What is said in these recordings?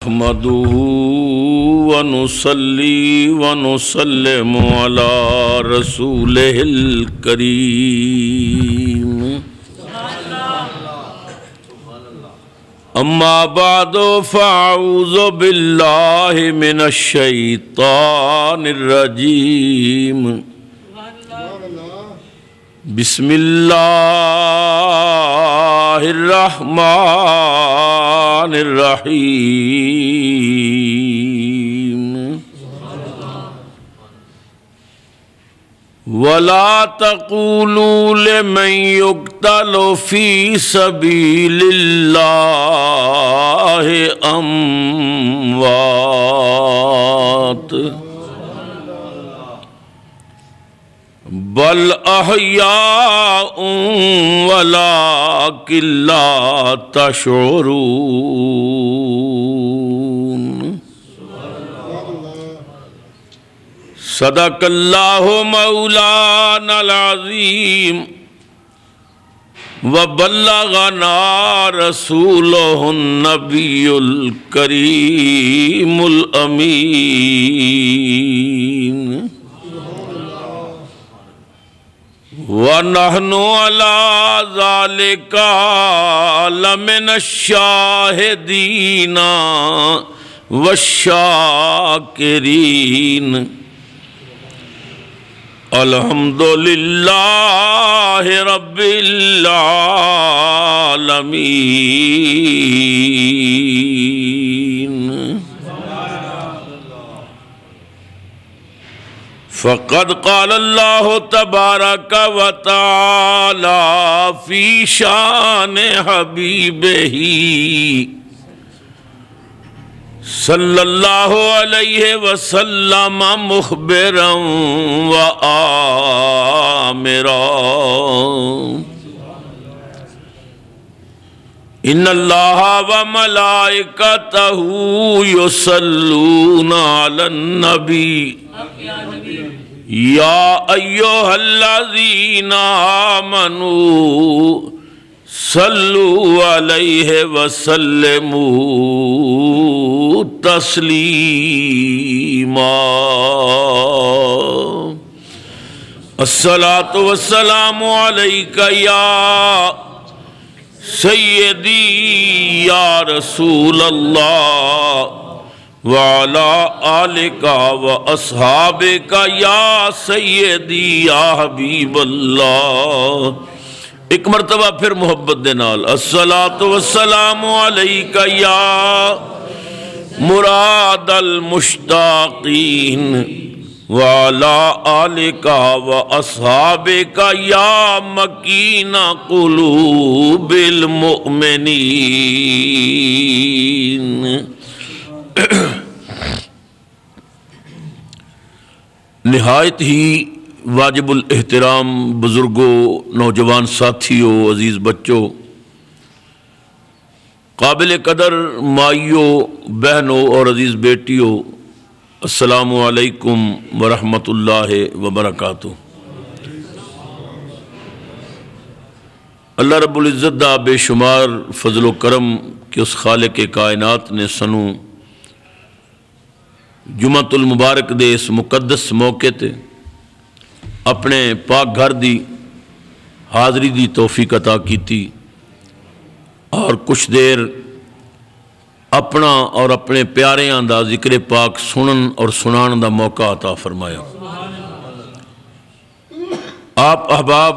نحمده ونصلي ونسلم على رسوله الكريم أما بعد فأعوذ بالله من الشيطان الرجيم بسم اللہ الرحمن الرحیم ولا تقولوا لمن يقتل في سبيل الله أموات بل احیاء ولکن لا تشعرون صدق اللہ مولانا العظیم وبلغنا رسولہ النبی الکریم الامین وَنَحْنُ عَلَىٰ ذَلِكَ لَمِنَ الشَّاهِدِينَ وَالشَّاكِرِينَ الحمد للہ رب العالمین فقد قال اللہ تبارک و تعالی فی شان حبیبہ صلی اللہ علیہ وسلم مخبرا و آمرا ان اللہ و ملائکتہ یصلون علی النبی یا ایھا الذین آمنوا صلوا علیہ وسلموا تسلیما الصلاۃ والسلام علیک یا سیدی یا رسول اللہ وعلی آلک و اصحابک یا سیدی یا حبیب اللہ۔ ایک مرتبہ پھر محبت دے نال الصلاۃ والسلام علیک یا مراد المشتاقین وعلی آلک و اصحابک یا مکین قلوب المؤمنین۔ نہایت ہی واجب الاحترام بزرگوں، نوجوان ساتھیوں، عزیز بچوں، قابل قدر مائیوں، بہنوں اور عزیز بیٹیوں، السلام علیکم ورحمۃ اللہ وبرکاتہ۔ اللہ رب العزت دا بے شمار فضل و کرم کہ اس خالق کائنات نے سنوں جمعۃ المبارک دے اس مقدس موقع تے اپنے پاک گھر دی حاضری دی توفیق عطا کیتی اور کچھ دیر اپنا اور اپنے پیاریاں دا ذکر پاک سنن اور سنان دا موقع عطا فرمایا۔ آپ احباب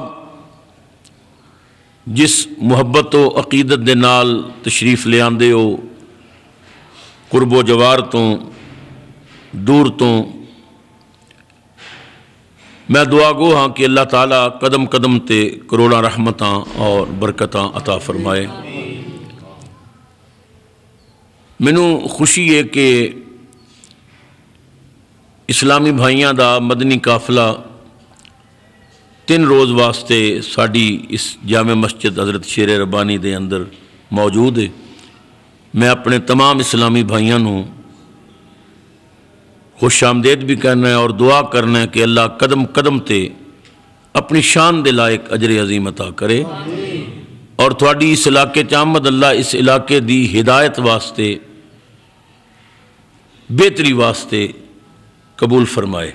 جس محبت و عقیدت دے نال تشریف لے آندے ہو، قرب و جوار تو دور تو، میں دعا گو ہاں کہ اللہ تعالیٰ قدم قدم تے کروڑاں رحمتاں اور برکتاں عطا فرمائے۔ مینوں خوشی ہے کہ اسلامی بھائیاں دا مدنی قافلہ 3 روز واسطے ساڈی اس جامع مسجد حضرت شیر ربانی دے اندر موجود ہے۔ میں اپنے تمام اسلامی بھائیاں نوں خوش آمدید بھی کرنا ہے اور دعا کرنا ہے کہ اللہ قدم قدم تے اپنی شان دے لائق اجر عظیم عطا کرے اور تھوڑی اس علاقے چ آمد اللہ اس علاقے دی ہدایت واسطے بہتری واسطے قبول فرمائے۔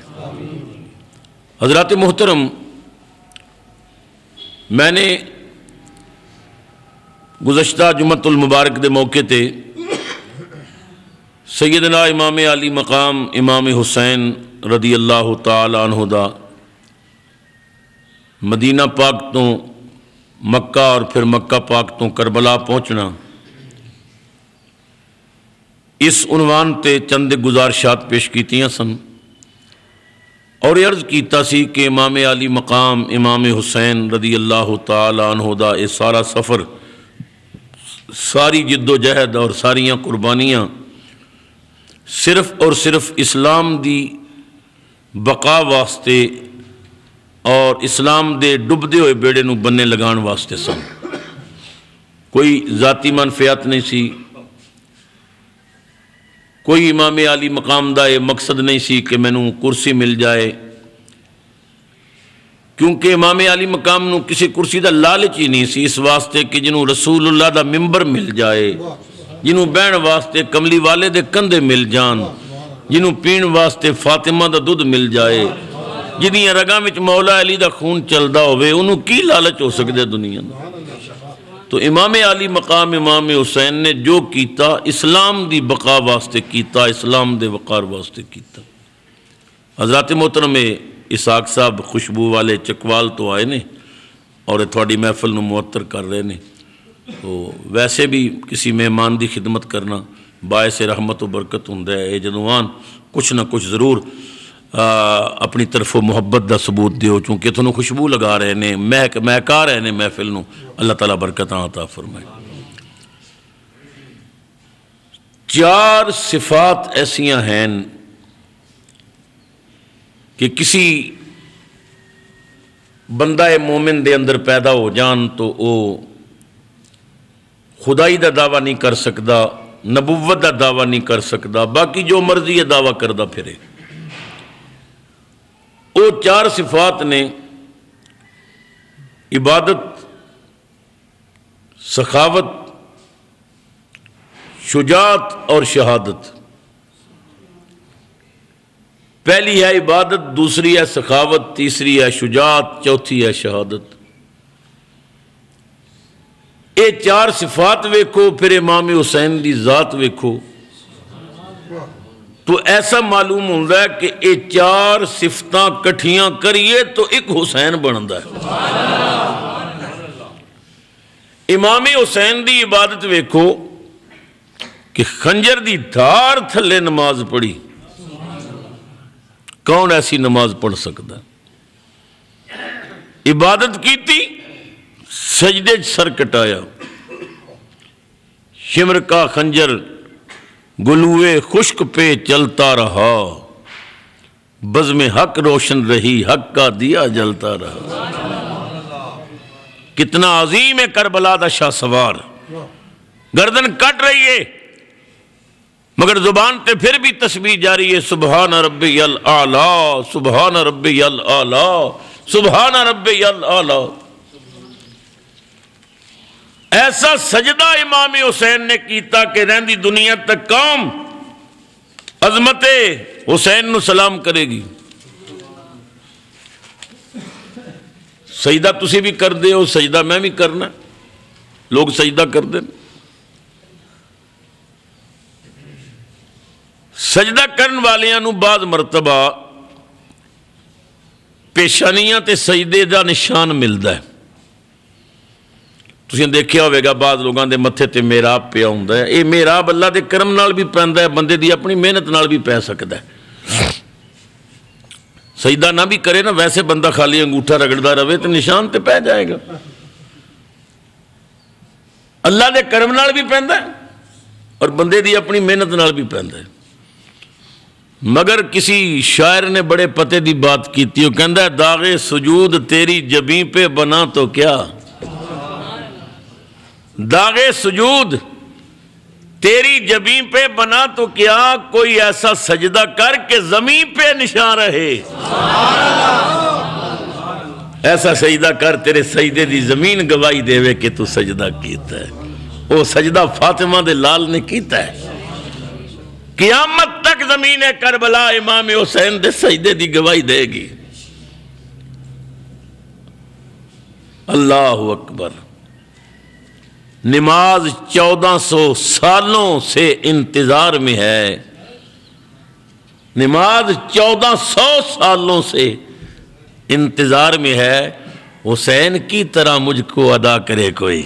حضرات محترم، میں نے گزشتہ جمعۃ المبارک دے موقع تے سیدنا امام علی مقام امام حسین رضی اللہ تعالی عنہ دا مدینہ پاک تو مکہ اور پھر مکہ پاک تو کربلا پہنچنا، اس عنوان تے چند گزارشات پیش کیتیاں سن اور عرض کیتا سی کہ امام علی مقام امام حسین رضی اللہ تعالی عنہ دا یہ سارا سفر، ساری جد و جہد اور ساریاں قربانیاں صرف اور صرف اسلام دی بقا واسطے اور اسلام دے ڈبدے ہوئے بیڑے نو بننے لگان واسطے سن۔ کوئی ذاتی منفعت نہیں سی، کوئی امام علی مقام دا یہ مقصد نہیں سی کہ مینوں کرسی مل جائے، کیونکہ امام علی مقام نو کسی کرسی دا لالچ ہی نہیں سی، اس واسطے کہ جنوں رسول اللہ دا ممبر مل جائے، جنوں بہن واسطے کملی والے دے کندھے مل جان، جنوں پین واسطے فاطمہ دا دودھ مل جائے، جنہاں رگاں وچ مولا علی دا خون چلدا ہوئے، انہوں کی لالچ ہو سکدے دنیا دا۔ تو امام علی مقام امام حسین نے جو کیتا اسلام دی بقا واسطے کیتا، اسلام دے وقار واسطے کیتا۔ حضرات محترم، اسحاق صاحب خوشبو والے چکوال تو آئے نے اور تھوڑی محفل نو معطر کر رہے نے، تو ویسے بھی کسی مہمان دی خدمت کرنا باعث رحمت و برکت ہوندا ہے۔ اے جدوان کچھ نہ کچھ ضرور اپنی طرف محبت دا ثبوت دیو، چونکہ تھنوں خوشبو لگا رہے نے، مہکا رہے نے محفل نو، اللہ تعالیٰ برکتاں عطا فرمائے۔ 4 صفات ایسیاں ہیں کہ کسی بندہ مومن دے اندر پیدا ہو جان تو وہ خدائی دا دعویٰ نہیں کر سکتا، نبوت دا دعویٰ نہیں کر سکتا، باقی جو مرضی دعویٰ کردہ پھرے۔ وہ 4 صفات نے عبادت، سخاوت، شجاعت اور شہادت۔ پہلی ہے عبادت، دوسری ہے سخاوت، تیسری ہے شجاعت، چوتھی ہے شہادت۔ یہ 4 صفات ویکھو، پھر امام حسین دی ذات ویکھو تو ایسا معلوم ہوتا ہے کہ یہ 4 صفتاں کٹھیاں کریے تو ایک حسین بنتا ہے۔ امام حسین دی عبادت ویکھو کہ خنجر دی دھار تھلے نماز پڑھی، کون ایسی نماز پڑھ سکتا ہے؟ عبادت کیتی، سجدے سر کٹایا، شمر کا خنجر گلوے خشک پہ چلتا رہا، بزم حق روشن رہی، حق کا دیا جلتا رہا۔ کتنا عظیم ہے کربلا دا شاہ سوار، گردن کٹ رہی ہے مگر زبان تے پھر بھی تسبیح جاری ہے، سبحان ربی الاعلیٰ، سبحان ربی الاعلیٰ، سبحان ربی الاعلیٰ۔ ایسا سجدہ امام حسین نے کیتا کہ رہندی دنیا تک قوم عظمت حسین نو سلام کرے گی۔ سجدہ تسی بھی کر دے ہو، سجدہ میں بھی کرنا، لوگ سجدہ کر دیں۔ سجدہ کرن والیاں نو بعض مرتبہ پیشانیاں تے سجدے دا نشان ملدا ہے۔ تسی دیکھیا ہوئے گا بعض لوگاں دے متھے تے محراب پیا ہوندا ہے، یہ محراب اللہ دے کرم نال بھی پیندا ہے، بندے دی اپنی محنت نال بھی پی سکدا ہے۔ سجدہ نہ بھی کرے نا، ویسے بندہ خالی انگوٹھا رگڑدا رہے تو نشان تے پہ جائے گا۔ اللہ دے کرم نال بھی پیندا ہے اور بندے دی اپنی محنت نال بھی پیندا ہے۔ مگر کسی شاعر نے بڑے پتے دی بات کیتی، وہ کہندا ہے داغ سجود تیری جبیں پہ بنا تو کیا، داغ سجود تیری جبیں پہ بنا تو کیا، کوئی ایسا سجدہ کر کہ زمین پہ نشان رہے، ایسا سجدہ کر تیرے سجدے دی زمین گواہی دے کہ تو سجدہ کیتا ہے۔ وہ سجدہ فاطمہ دے لال نے کیتا ہے۔ قیامت تک زمین کربلا امام حسین دے سجدے دی گواہی دے گی۔ اللہ اکبر۔ نماز 1400 سالوں سے انتظار میں ہے، نماز 1400 سالوں سے انتظار میں ہے، حسین کی طرح مجھ کو ادا کرے کوئی۔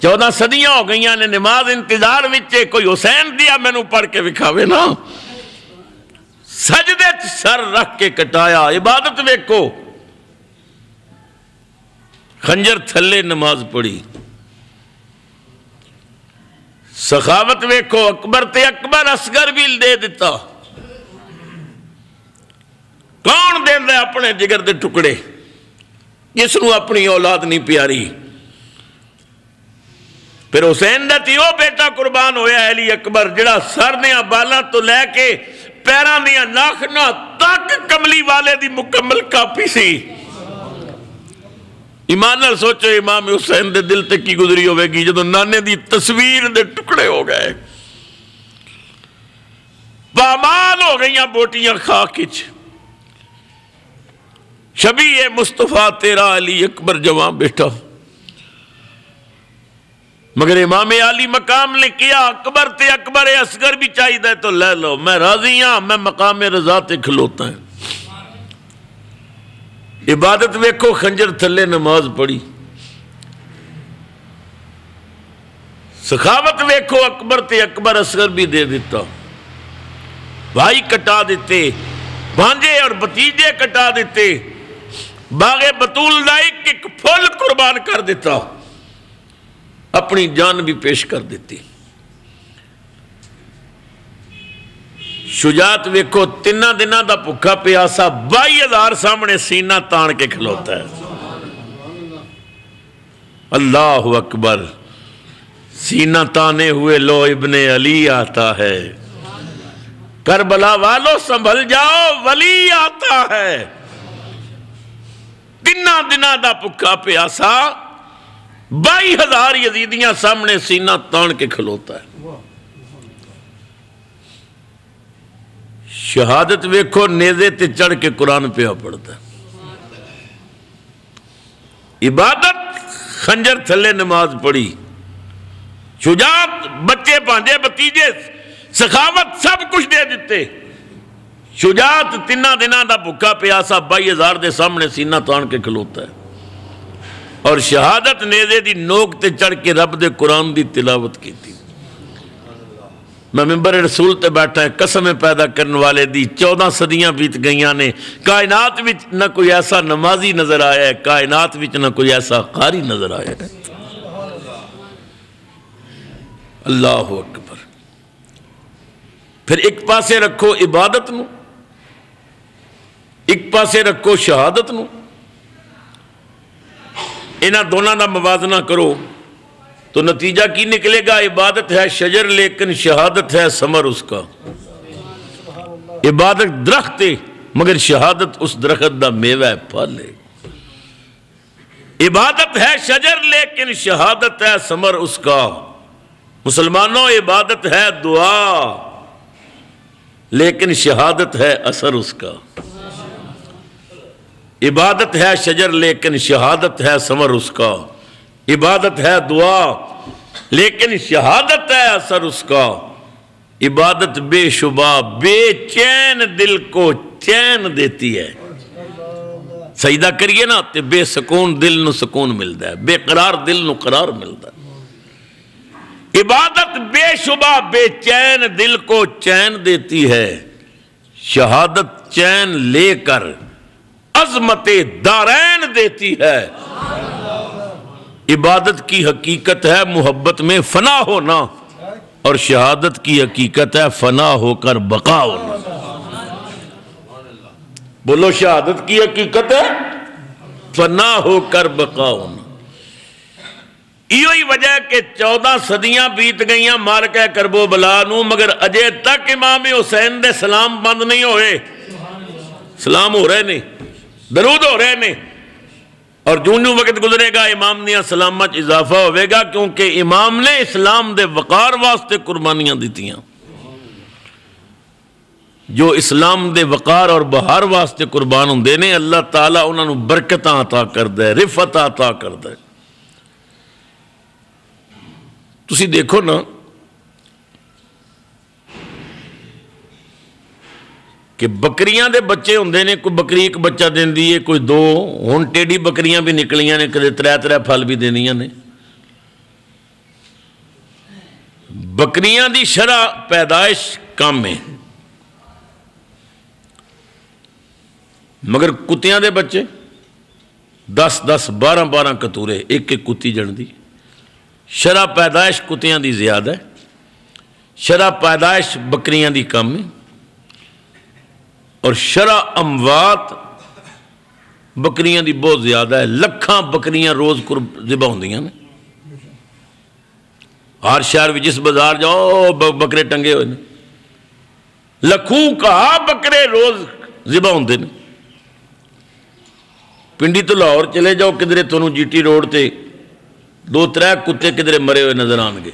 14 صدیاں ہو گئیاں نے نماز انتظار وچے، کوئی حسین دیا مینوں پڑھ کے وکھاوے نا۔ سجدے سر رکھ کے کٹایا، عبادت ویکھو، خنجر تھلے نماز پڑھی، سخاوت ویکھو، اکبر تے اکبر اصغر بھی دے دیتا۔ کون دیندا اپنے جگر دے ٹکڑے جس نو اپنی اولاد نہیں پیاری؟ پھر حسین دا تیو بیٹا قربان ہویا علی اکبر، جڑا سر دیاں بالاں تو لے کے پیراں دیاں ناخناں تک کملی والے دی مکمل کاپی سی۔ ایمان نال سوچو امام حسین دے دل تے کی گزری ہوئے گی جدو نانے دی تصویر دے ٹکڑے ہو گئے، پامال ہو گئیاں بوٹیاں خاک وچ۔ شبیہ مصطفیٰ تیرا علی اکبر جوان بیٹا، مگر امام علی مقام نے کیا، اکبر تے اکبر اصغر بھی چاہیے تو لے لو، میں راضی ہاں، میں مقام رضا تے کھلوتا ہے۔ عبادت ویکھو، خنجر تھلے نماز پڑھی، سخاوت ویکھو، اکبر تے اکبر اصغر بھی دے دیتا، بھائی کٹا دیتے، بھانجے اور بھتیجے کٹا دیتے، باغ بطول دا ایک پھول قربان کر دیتا، اپنی جان بھی پیش کر دیتی۔ شجاعت ویکھو، 3 دنوں دا بھکھا پیاسا 22,000 سامنے سینہ تان کے کھلوتا ہے۔ اللہ اکبر۔ سینہ تانے ہوئے لو ابن علی آتا ہے، کربلا والو سنبھل جاؤ ولی آتا ہے۔ 3 دنوں دا بھکھا پیاسا 22,000 یزیدیاں سامنے سینہ تان کے کھلوتا ہے۔ شہادت ویکھو، نیزے تے چڑھ کے قرآن پہ پڑھتا ہے۔ عبادت، خنجر تھلے نماز پڑھی، شجاعت، بچے بھانجے بھتیجے، سخاوت سب کچھ دے دیتے۔ شجاعت 3 دنوں دا بھکا پیاسا 22,000 دے سامنے سینہ تان کے کھلوتا ہے، اور شہادت نیزے دی نوک تے چڑھ کے رب دے قرآن دی تلاوت کی تھی۔ میں ممبر رسول تے بیٹھا ہے، قسم پیدا کرنے والے دی 14 صدیاں بیت گئیاں نے، کائنات وچ نہ کوئی ایسا نمازی نظر آیا ہے، کائنات وچ نہ کوئی ایسا قاری نظر آیا ہے۔ اللہ اکبر۔ پھر ایک پاسے رکھو عبادت نو، ایک پاسے رکھو شہادت نو، انہاں دونوں دا موازنہ کرو تو نتیجہ کی نکلے گا؟ عبادت ہے شجر لیکن شہادت ہے ثمر اس کا۔ عبادت درخت ہے مگر شہادت اس درخت دا میوہ ہے، پھل ہے۔ عبادت ہے شجر لیکن شہادت ہے ثمر اس کا۔ مسلمانوں، عبادت ہے دعا لیکن شہادت ہے اثر اس کا۔ عبادت ہے شجر لیکن شہادت ہے ثمر اس کا۔ عبادت ہے دعا لیکن شہادت ہے اثر اس کا۔ عبادت بے شبہ بے چین دل کو چین دیتی ہے۔ سجدہ کریے نا تے بے سکون دل نو سکون ملتا ہے، بے قرار دل نو قرار ملتا ہے۔ عبادت بے شبہ بے چین دل کو چین دیتی ہے، شہادت چین لے کر عظمت دارین دیتی ہے۔ عبادت کی حقیقت ہے محبت میں فنا ہونا، اور شہادت کی حقیقت ہے فنا ہو کر بقا ہونا۔ بولو، شہادت کی حقیقت ہے فنا ہو کر بقا ہونا۔ یہ وجہ کہ 14 صدیاں بیت گئیاں مارکہ کربو بلا نو، مگر اجے تک امام حسین دے سلام بند نہیں ہوئے۔ سلام ہو رہے نے، درود ہو رہے نے، اور جوں وقت گزرے گا امام دیا سلامت اضافہ ہوئے گا، کیونکہ امام نے اسلام دے وقار واسطے قربانیاں دیتیاں۔ جو اسلام دے وقار اور بہار واسطے قربان ہوندے نے، اللہ تعالیٰ انہوں نے برکتاں عطا کردا ہے، رفعت عطا کردا ہے۔ تسی دیکھو نا کہ بکریاں دے بچے ہوندے نے، کوئی بکری ایک بچہ دیندی ہے، کوئی دو، ہن ٹیڈی بکریاں بھی نکلیاں نے، کدے ترے پھل بھی دینیاں نے۔ بکریاں دی شرح پیدائش کم ہے، مگر کتیاں دے بچے 10 12 کتورے ایک کتی جن دی۔ شرح پیدائش کتیاں دی زیادہ ہے، شرح پیدائش بکریاں دی کم ہے، اور شرح اموات بکریاں دی بہت زیادہ ہے۔ لکھاں بکریاں روز ذبح ہوندیاں نے، ہر شہر بھی جس بازار جاؤ بکرے ٹنگے ہوئے نے، لکھوں کہا بکرے روز ذبح ہوندے نے۔ پنڈی تو لاہور چلے جاؤ کدھرے تنوں جی ٹی روڈ تے 2-3 کتے کدھرے مرے ہوئے نظر آن گے۔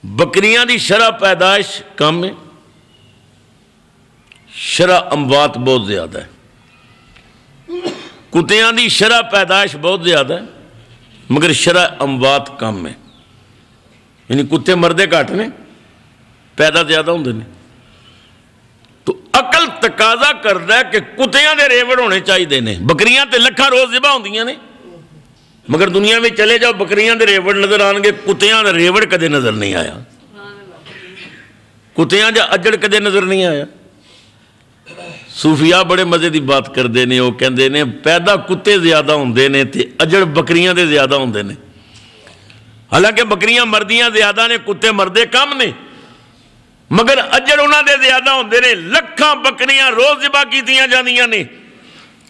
بکریاں دی شرح پیدائش کم ہے، شرح اموات بہت زیادہ ہے۔ کتیاں دی شرح پیدائش بہت زیادہ ہے، مگر شرح اموات کم ہے، یعنی کتے مردے گھٹ نے، پیدا زیادہ ہوندے نے۔ تو عقل تقاضا کردا ہے کہ کتیاں دے ریوڑ ہونے چاہیے نے، بکریاں تے لکھاں روز ذبح ہوندیاں نے، مگر دنیا میں چلے جاؤ بکریاں دے ریوڑ نظر آن گے، کتیاں دے ریوڑ کدے نظر نہیں آیا، کتیاں دا اجڑ کدے نظر نہیں آیا۔ صوفیاء بڑے مزے دی بات کردے نے، وہ کہندے نے پیدا کتے زیادہ ہوندے نے تے اجڑ بکریاں دے زیادہ ہوندے نے۔ حالانکہ بکریاں مردیاں زیادہ نے، کتے مردے کم نے، مگر اجڑ انہاں دے زیادہ ہوندے نے۔ لکھاں بکریاں روز ذبح کیتیاں جاندیاں نے۔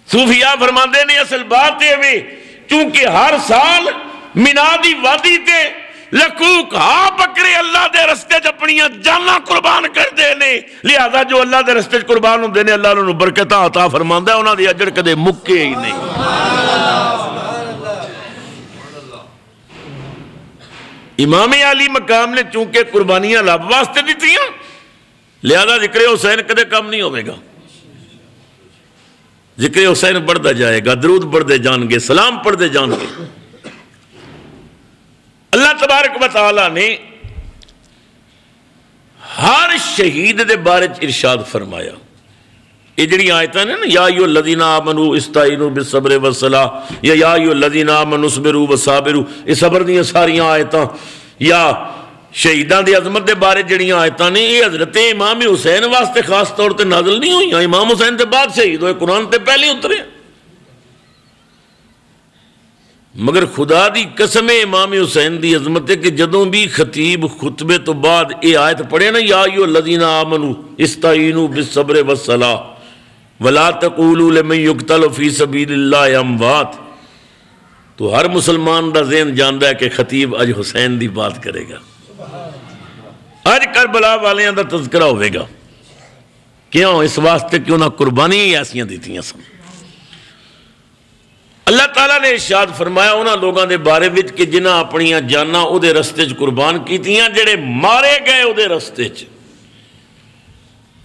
صوفیاء فرماندے نے اصل بات یہ وے، چونکہ ہر سال مینا دی وادی تے لکھوک بکرے اللہ دے رستے چ اپنیاں جاناں قربان کردے نے، لہذا جو اللہ دے رستے چ قربان ہوندے نے اللہ انہاں نوں برکتاں عطا فرماندا ہے، انہاں دی اجڑ کدے مکے ہی نہیں۔ امام علی مقام نے چونکہ قربانیاں رب واسطے دتیاں، لہذا ذکر حسین کدے کم نہیں ہوئے گا، ذکر حسین بڑھتا جائے گا، درود بڑھتے جان گے، سلام پڑھتے جان گے۔ اللہ تبارک و تعالی نے ہر شہید دے بارے ارشاد فرمایا۔ یہ جڑی آیتاں نے نا، یا ایھا الذین آمنوا استعینوا بالصبر والصلاۃ، یا ایھا الذین آمنوا اصبروا وصابروا، یہ صبر دیاں ساریاں آیتاں یا شہیداں دی عظمت دے بارے جڑیاں آیتاں نے، یہ حضرت امام حسین واسطے خاص طور تے نازل نہیں ہوئی، امام حسین تے بعد شہید ہوئے، قرآن تے پہلے اترے۔ مگر خدا دی قسم امام حسین دی عظمت ہے کہ جدوں بھی خطیب خطبے تو بعد یہ آیت پڑھے نا، یا ایھا الذین آمنوا استعینوا بالصبر والصلاۃ ولا تقولوا لمن یقتل فی سبیل اللہ اموات، تو ہر مسلمان دا ذہن جاندا ہے کہ خطیب اج حسین دی بات کرے گا، اج کربلا والیاں دا تذکرہ ہوئے گا۔ کیوں؟ اس واسطے کہ انہاں قربانیاں ہی ایسیاں دیتیاں سن۔ اللہ تعالیٰ نے ارشاد فرمایا انہاں لوگاں دے بارے وچ کہ جنہاں اپنیاں جاناں او دے رستے چ قربان کیتیاں، جڑے مارے گئے او دے رستے چ۔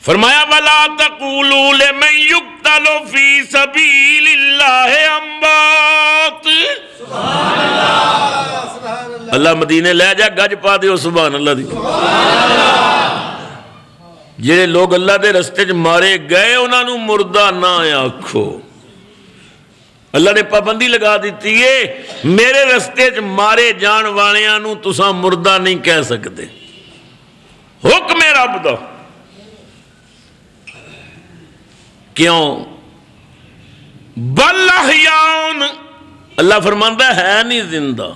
فرمایا وَلَا تَقُولُوا لِمَن يُقْتَلُ فِي سَبِيلِ اللَّهِ أَمْوَاتٌ۔ اللہ مدینے لے جا گج پا دیو سبحان اللہ دی۔ جڑے لوگ اللہ دے رستے چ مارے گئے انہاں نوں مردہ نہ آکھو۔ اللہ نے پابندی لگا دیتی ہے، میرے رستے چ مارے جان والیاں نوں تساں مردہ نہیں کہہ سکتے، حکم رب دا۔ کیوں؟ بل احیاء، اللہ فرماندا ہے نہیں زندہ۔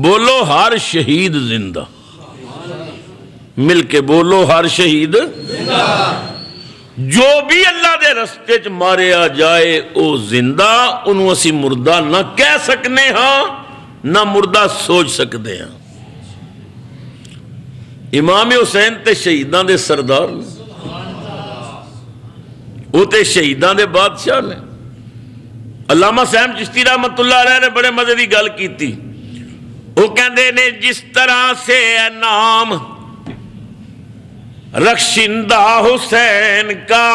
بولو ہر شہید زندہ، مل کے بولو ہر شہید زندہ۔ جو بھی اللہ دے رستے چ ماریا جائے او زندہ، انہوں اسی مردہ نہ کہہ سکنے ہاں نہ مردہ سوچ سکتے ہیں۔ امام حسین تے شہیداں دے سردار، وہ تو شہیداں دے بادشاہ نے۔ علامہ صاحب چشتی رحمت اللہ علیہ نے بڑے مزے کی گل کی تھی، وہ کہندے نے جس طرح سے ہے نام رخشندہ حسین کا،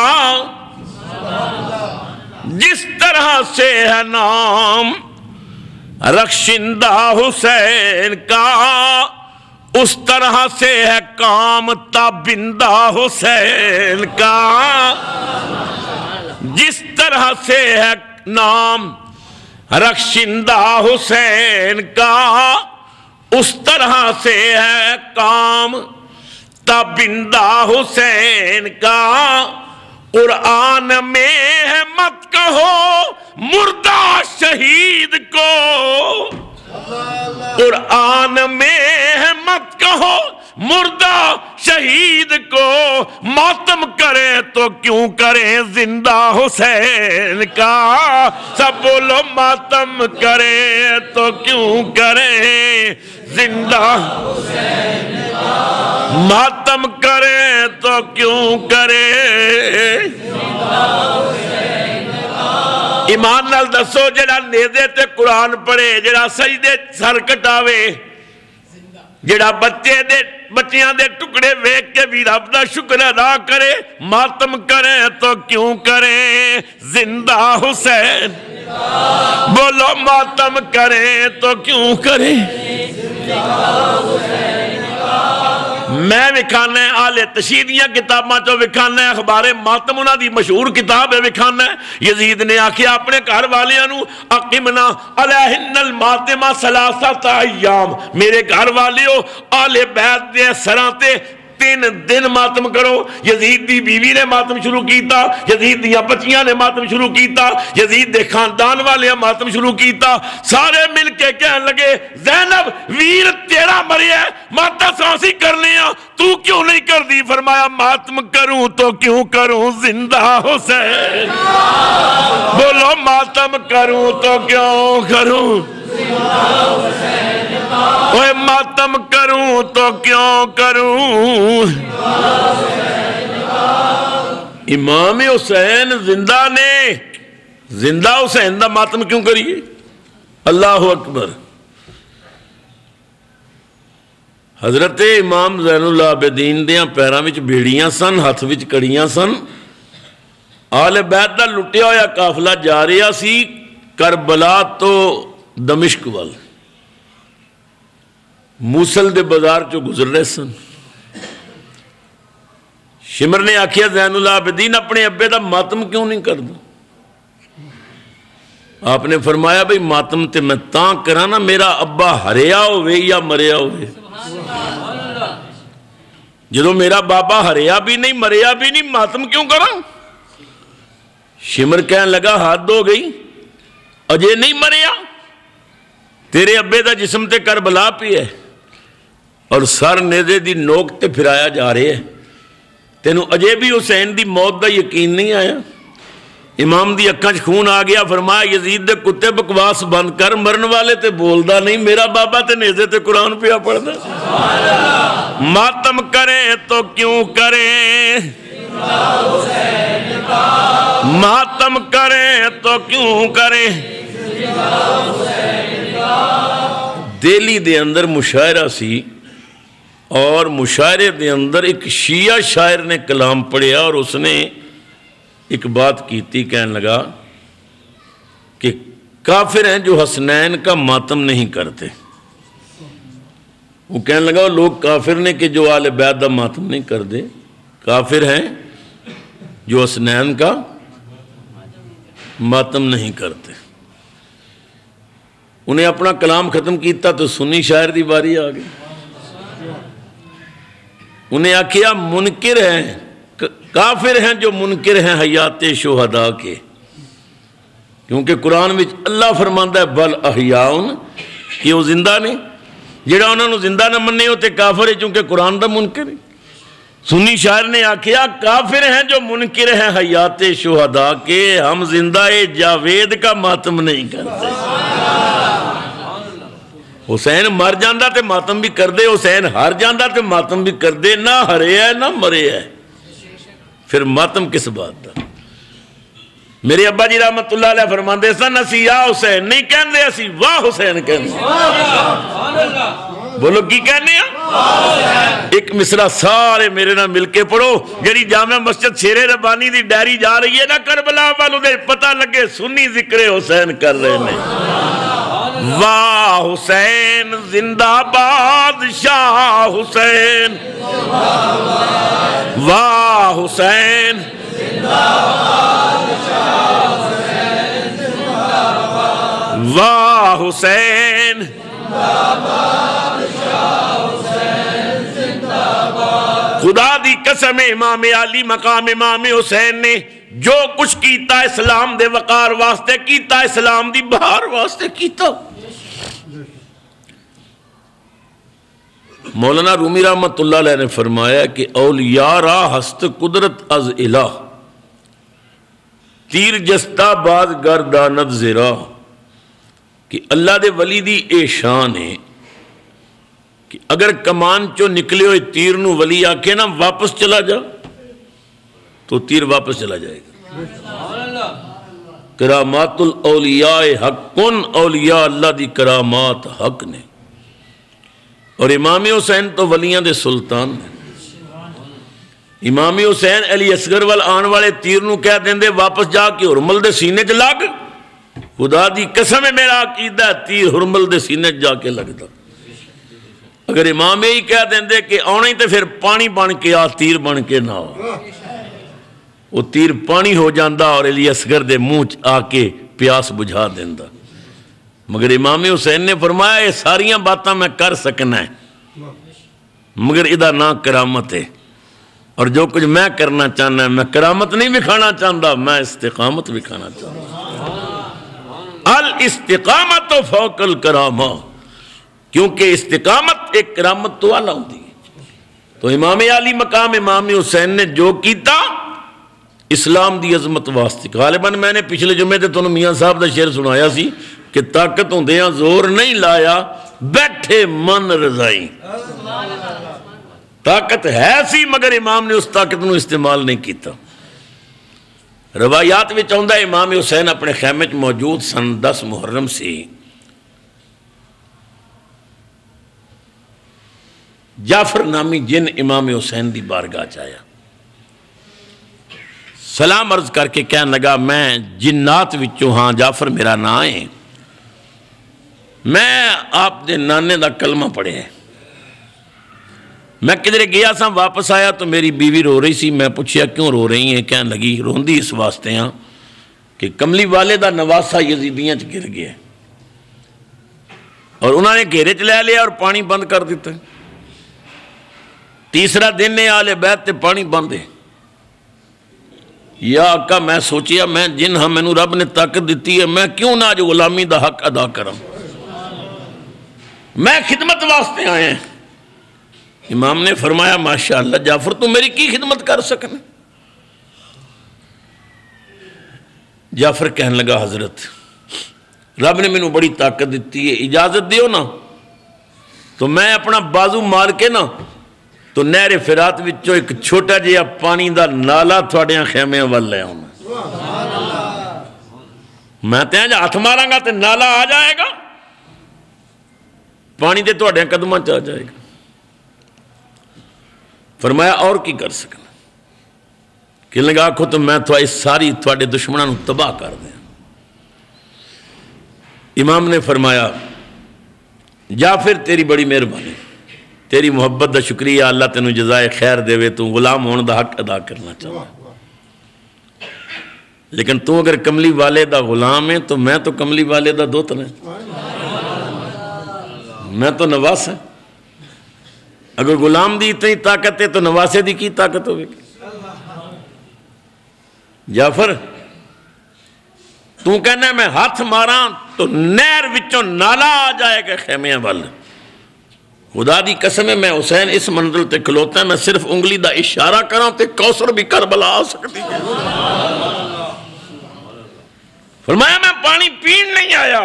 جس طرح سے ہے نام رخشندہ حسین کا، اس طرح سے ہے کام تابندہ حسین کا۔ جس طرح سے ہے نام رخشندہ حسین کا، اس طرح سے ہے کام تابندہ حسین کا۔ قرآن میں ہے مت کہو مردہ شہید کو، قرآن میں ہے مت کہو مردہ شہید کو، ماتم کرے تو کیوں کریں زندہ حسین کا۔ سب بولو ماتم کرے تو کیوں کریں زندہ حسین کا، ماتم کرے تو کیوں کریں زندہ حسین کا۔ ایمان نال دسو جڑا نیزے تے قرآن پڑھے، جڑا سجدے سر کٹاوے، جڑا بچیاں دے ٹکڑے ویکھ کے بھی رب دا شکر ادا کرے، ماتم کرے تو کیوں کریں زندہ حسین، بولو ماتم کرے تو کیوں کریں۔ میں وکھانا ہے آل تشیدیاں کتاباں چو وکھانا ہے، اخبار ماتم انہاں دی مشہور کتاب ہے، وکھانا ہے یزید نے آکھیا اپنے گھر والیاں نو اقمنا علیہن الماتمہ ثلاثۃ ایام، میرے گھر والیو آل بیت دے سراں تے 3 دن ماتم کرو۔ یزید دی بیوی نے ماتم شروع کیتا، یزید دیاں بچیاں نے ماتم شروع کیتا، یزید دے خاندان والے ماتم شروع کیتا، سارے مل کے کہنے لگے زینب ویر تیرا مریا ہے، ماتا سانسی کرنے ہاں، تو کیوں نہیں کر دی؟ فرمایا ماتم کروں تو کیوں کروں زندہ حسین، بولو ماتم کروں تو کیوں کروں زندہ حسین، اوے ماتم کروں تو کیوں کروں۔ امام حسین زندہ نے، زندہ حسین دا ماتم کیوں کریے؟ اللہ اکبر۔ حضرت امام زین العابدین دیاں پیراں وچ بیڑیاں سن، ہاتھ وچ کڑیاں سن، آل بیت دا لٹیا ہویا قافلہ جا رہا سی کربلا تو دمشق وال، موصل دے بازار چو گزر رہے سن۔ شمر نے آکھیا زین العابدین اپنے ابے دا ماتم کیوں نہیں کردا؟ آپ نے فرمایا بھئی ماتم تے میں تاں کرانا میرا ابا ہریا ہوئے یا مریا ہوئے، جدو میرا بابا ہریا بھی نہیں مریا بھی نہیں ماتم کیوں کرا؟ شمر کہنے لگا حد ہو گئی، اجے نہیں مریا، تیرے ابے دا جسم تے کربلا پی ہے اور سر نیزے دی نوک تے پھرایا جا رہے ہیں، تینوں اجے بھی حسین دی موت دا یقین نہیں آیا؟ امام دی اکھاں چ خون آ گیا، فرمایا یزید دے کتے بکواس بند کر، مرن والے تے بولدا نہیں، میرا بابا تے نیزے تے قرآن پیا پڑھدا۔ ماتم کریں تو کیوں کریں، ماتم کریں تو کیوں کریں۔ دہلی دے اندر مشاعرہ سی، اور مشاعرے دے اندر ایک شیعہ شاعر نے کلام پڑھیا اور اس نے ایک بات کیتی، کہنے لگا کہ کافر ہیں جو حسنین کا ماتم نہیں کرتے۔ وہ کہنے لگا وہ لوگ کافر نے کہ جو آل بیت دا ماتم نہیں کر دے، کافر ہیں جو حسنین کا ماتم نہیں کرتے۔ انہیں اپنا کلام ختم کیتا تو سنی شاعر دی باری آ گئی، انہیں آکھیا منکر ہیں، کافر ہیں جو منکر ہیں حیات شہداء کے، کیونکہ قرآن میں اللہ فرماندا ہے بل احیاؤن، کہ وہ زندہ نہیں، جڑا انہوں نے زندہ نہ مننے ہوتے کافر ہے، چونکہ قرآن دا منکر ہے۔ سنی شاعر نے آکھیا کافر ہیں جو منکر ہیں حیات شہداء کے، ہم زندہ جاوید کا ماتم نہیں کرتے۔ حسین مر جاندہ تے ماتم بھی کر دے، حسین ہار جاندہ تے ماتم بھی کر دے، نہ ہرے ہے نہ مرے ہے، پھر ماتم کس بات دا؟ میرے ابا جی رحمت اللہ علیہ فرماندے سن اسی یا حسین نہیں کہندے اسی واہ حسین کہندے بولو کی کہنے ہیں ایک مصرع سارے میرے نہ مل کے پڑھو جڑی جامع مسجد شیر ربانی دی ڈائری جا رہی ہے نا کربلا والوں دے پتہ لگے سنی ذکر حسین کر رہے ہیں واہ حسین زندہ باد شاہ حسین واہ حسین واہ حسین خدا دی قسم امام علی مقام امام حسین نے جو کچھ کیتا اسلام دے وقار واسطے کیتا اسلام دی بہار واسطے کیتا مولانا رومی رحمت اللہ علیہ نے فرمایا کہ اولیاء را ہست قدرت از الہ تیر جستا باز گرداند زرا کہ اللہ دے ولی دی اے شان ہے کہ اگر کمان چو نکلے ہوئے تیر نو ولی آکے نا واپس چلا جا تو تیر واپس چلا جائے گا کرامات الاولیاء حقن اولیاء اللہ دی کرامات حق نے اور امام حسین تو ولیاں دے سلطان نے امام حسین علی اصغر وال آن والے تیر نو کہہ دیں دے واپس جا کے حرمل دے سینے چ لگ خدا دی قسم ہے میرا عقیدہ تیر حرمل دے سینے جا کے لگتا اگر امام یہی کہہ دیں دے کہ آنا ہی تے پھر پانی بن کے آ تیر بن کے نہ ہو وہ تیر پانی ہو جاندہ اور علی اصغر دے منہ آ کے پیاس بجھا دیندہ مگر امام حسین نے فرمایا یہ ساریاں باتاں میں کر سکنا ہے مگر ادھا نہ کرامت ہے اور جو کچھ میں کرنا چاہنا ہے میں کرامت نہیں بکھانا چاہتا میں استقامت بکھانا چاہتا الاستقامت فوق الکرامہ کیونکہ استقامت ایک کرامت تو اعلیٰ ہوتی ہے تو امام علی مقام امام حسین نے جو کیتا اسلام دی عظمت واسطے غالباً میں نے پچھلے جمعے تے تنوں میاں صاحب دا شعر سنایا سی کہ طاقت ہوندیاں زور نہیں لایا بیٹھے من رضائی طاقت ہے سی مگر امام نے اس طاقت نو استعمال نہیں کیتا روایات میں چاہتا ہے امام حسین اپنے خیمے میں موجود سن 10 محرم سے جعفر نامی جن امام حسین دی بارگاہ چایا سلام عرض کر کے کہنے لگا میں جنات وچوں ہاں جعفر میرا نام ہے میں آپ دے نانے دا کلمہ پڑھے ہیں میں کدھر گیا سا واپس آیا تو میری بیوی رو رہی سی میں پوچھیا کیوں رو رہی ہیں کہنے لگی روندی اس واسطے ہاں کہ کملی والے دا نواسا یزیدیاں چ گر گیا اور انہوں نے گھیرے چ لے لیا اور پانی بند کر دیتا تیسرا دن ہے آل بیت تے پانی بند ہے یا آقا میں سوچیا میں جن ہاں میں رب نے طاقت دیتی ہے میں کیوں نہ جو غلامی دا حق ادا کروں میں خدمت واسطے آئے ہیں امام نے فرمایا ماشاءاللہ جعفر تو میری کی خدمت کر سکنے جعفر کہنے لگا حضرت رب نے میں بڑی طاقت دیتی ہے اجازت دیو نا تو میں اپنا بازو مار کے نا تو نہر فرات وچوں ایک چھوٹا جہا پانی دا نالا تھوڑیاں خیمیاں وال لے آؤں میں تے ہیں جا ہاتھ ماراں گا تے نالا آ جائے گا پانی دے تھوڑیاں قدماں چاہ جائے گا فرمایا اور کی کر سکنا کہ لگا آکھو تو میں تو اس ساری تھوڑے دشمنوں تباہ کر دیں امام نے فرمایا جعفر تیری بڑی مہربانی تیری محبت دا شکریہ اللہ تینوں جزائے خیر دے وے تو غلام ہونے دا حق ادا کرنا چاہتا لیکن تو اگر کملی والے دا غلام ہے تو میں تو کملی والے دا دوت نہیں میں تو نواس ہے اگر غلام دی اتنی طاقت ہے تو نواسے دی کی طاقت ہوگی جعفر تو کہنا ہے میں ہاتھ ماراں تو نہر وچوں نالا آ جائے گا خیمیاں وال خدا دی قسم ہے میں حسین اس منزل تے کھلوتا ہے میں صرف انگلی دا اشارہ کراں تے کوثر بھی کربلا آ سکتی ہے فرمایا میں پانی پین نہیں آیا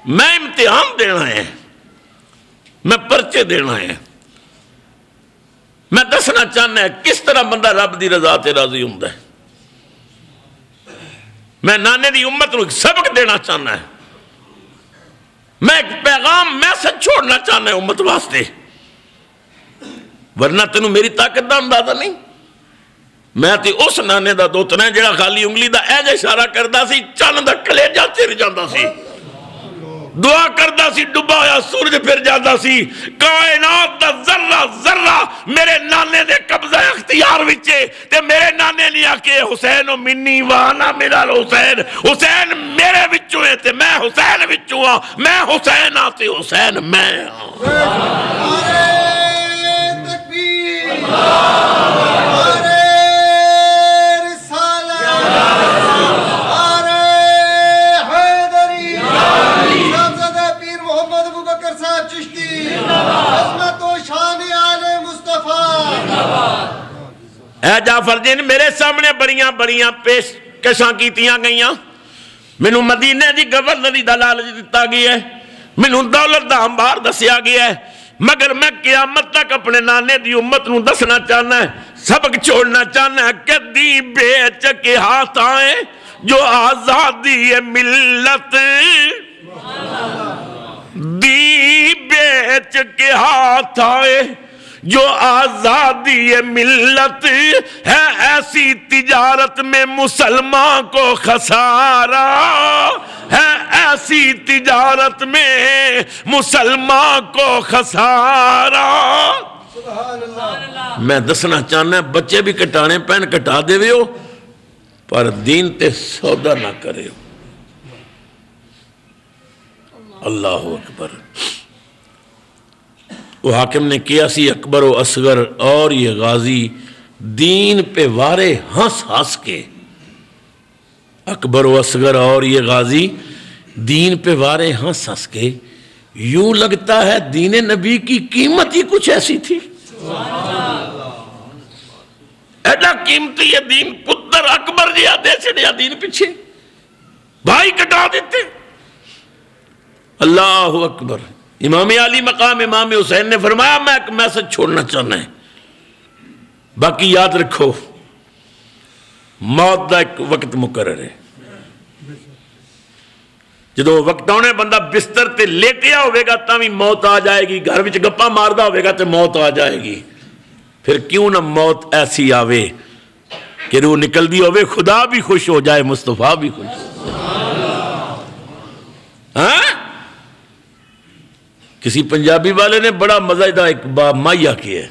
میں امتحان دینا ہے میں پرچے دینا ہے میں دسنا چاہنا ہے کس طرح بندہ رب دی رضا تے راضی ہوندا ہے میں نانے دی امت نو ایک سبق دینا چاہنا ہے، میں ایک پیغام میسج چھوڑنا چاہنا ہے امت واسطے، ورنہ تینوں میری طاقت دا اندازہ نہیں۔ میں تے اس نانے دا دوتنا ہے جڑا خالی انگلی دا ایج اشارہ کردا سی، چن دا کلیجہ چر جاندا سی، دعا کردا سی ڈبا ہویا سورج پھر جاندا سی، کائنات دا ذرہ ذرہ میرے نانے دے قبضہ اختیار وچے، تے میرے نانے نے آکے حسین و منی وانا میرا حسین، حسین میرے وچوں ہے تے میں حسین وچوں ہاں، میں حسین ہاں تے حسین میں ہاں۔ اے جعفر جن میرے سامنے بڑیاں بڑیاں پیشکشاں کیتیاں گئیاں، مینوں مدینے دی گورنری دا لالچ دتا گیا ہے، مینوں دولت دا انبار دسیا گیا ہے، مگر میں قیامت تک اپنے نانے دی امت نوں دسنا چاہنا ہے، سبق چھوڑنا چاہنا ہے کہ دی بیچ کے ہاتھ آئے جو آزادی ملت، دی بیچ کے ہاتھ آئے جو آزادی ملت ہے، ایسی تجارت میں مسلمان کو خسارہ ہے، ایسی تجارت میں مسلمان کو خسارہ۔ میں دسنا چاہنا ہے بچے بھی کٹانے پین کٹا دے وے ہو، پر دین تے سودا نہ کرے ہو۔ اللہ اکبر۔ وہ حاکم نے کیا سی اکبر و اصغر اور یہ غازی دین پہ وارے ہنس ہنس کے، اکبر و اصغر اور یہ غازی دین پہ وارے ہنس ہنس کے، یوں لگتا ہے دین نبی کی قیمت ہی کچھ ایسی تھی، ایڈا قیمتی یہ دین، پتر اکبر جیا دے چڑیا دین پیچھے، بھائی کٹا دیتے۔ اللہ اکبر۔ امام علی مقام امام حسین نے فرمایا میں ایک میسج چھوڑنا چاہنا ہے، باقی یاد رکھو موت دا ایک وقت مقرر ہے، جدو وقت آنے بندہ بستر تے لیٹیا ہوئے گا تاوی موت آ جائے گی، گھر وچ گپا ماردہ ہوئے گا تے موت آ جائے گی، پھر کیوں نہ موت ایسی آوے کہ روح نکل دی ہوئے، خدا بھی خوش ہو جائے، مصطفیٰ بھی خوش ہو جائے۔ ہاں کسی پنجابی والے نے بڑا مزہ ایک مائیا کیا ہے،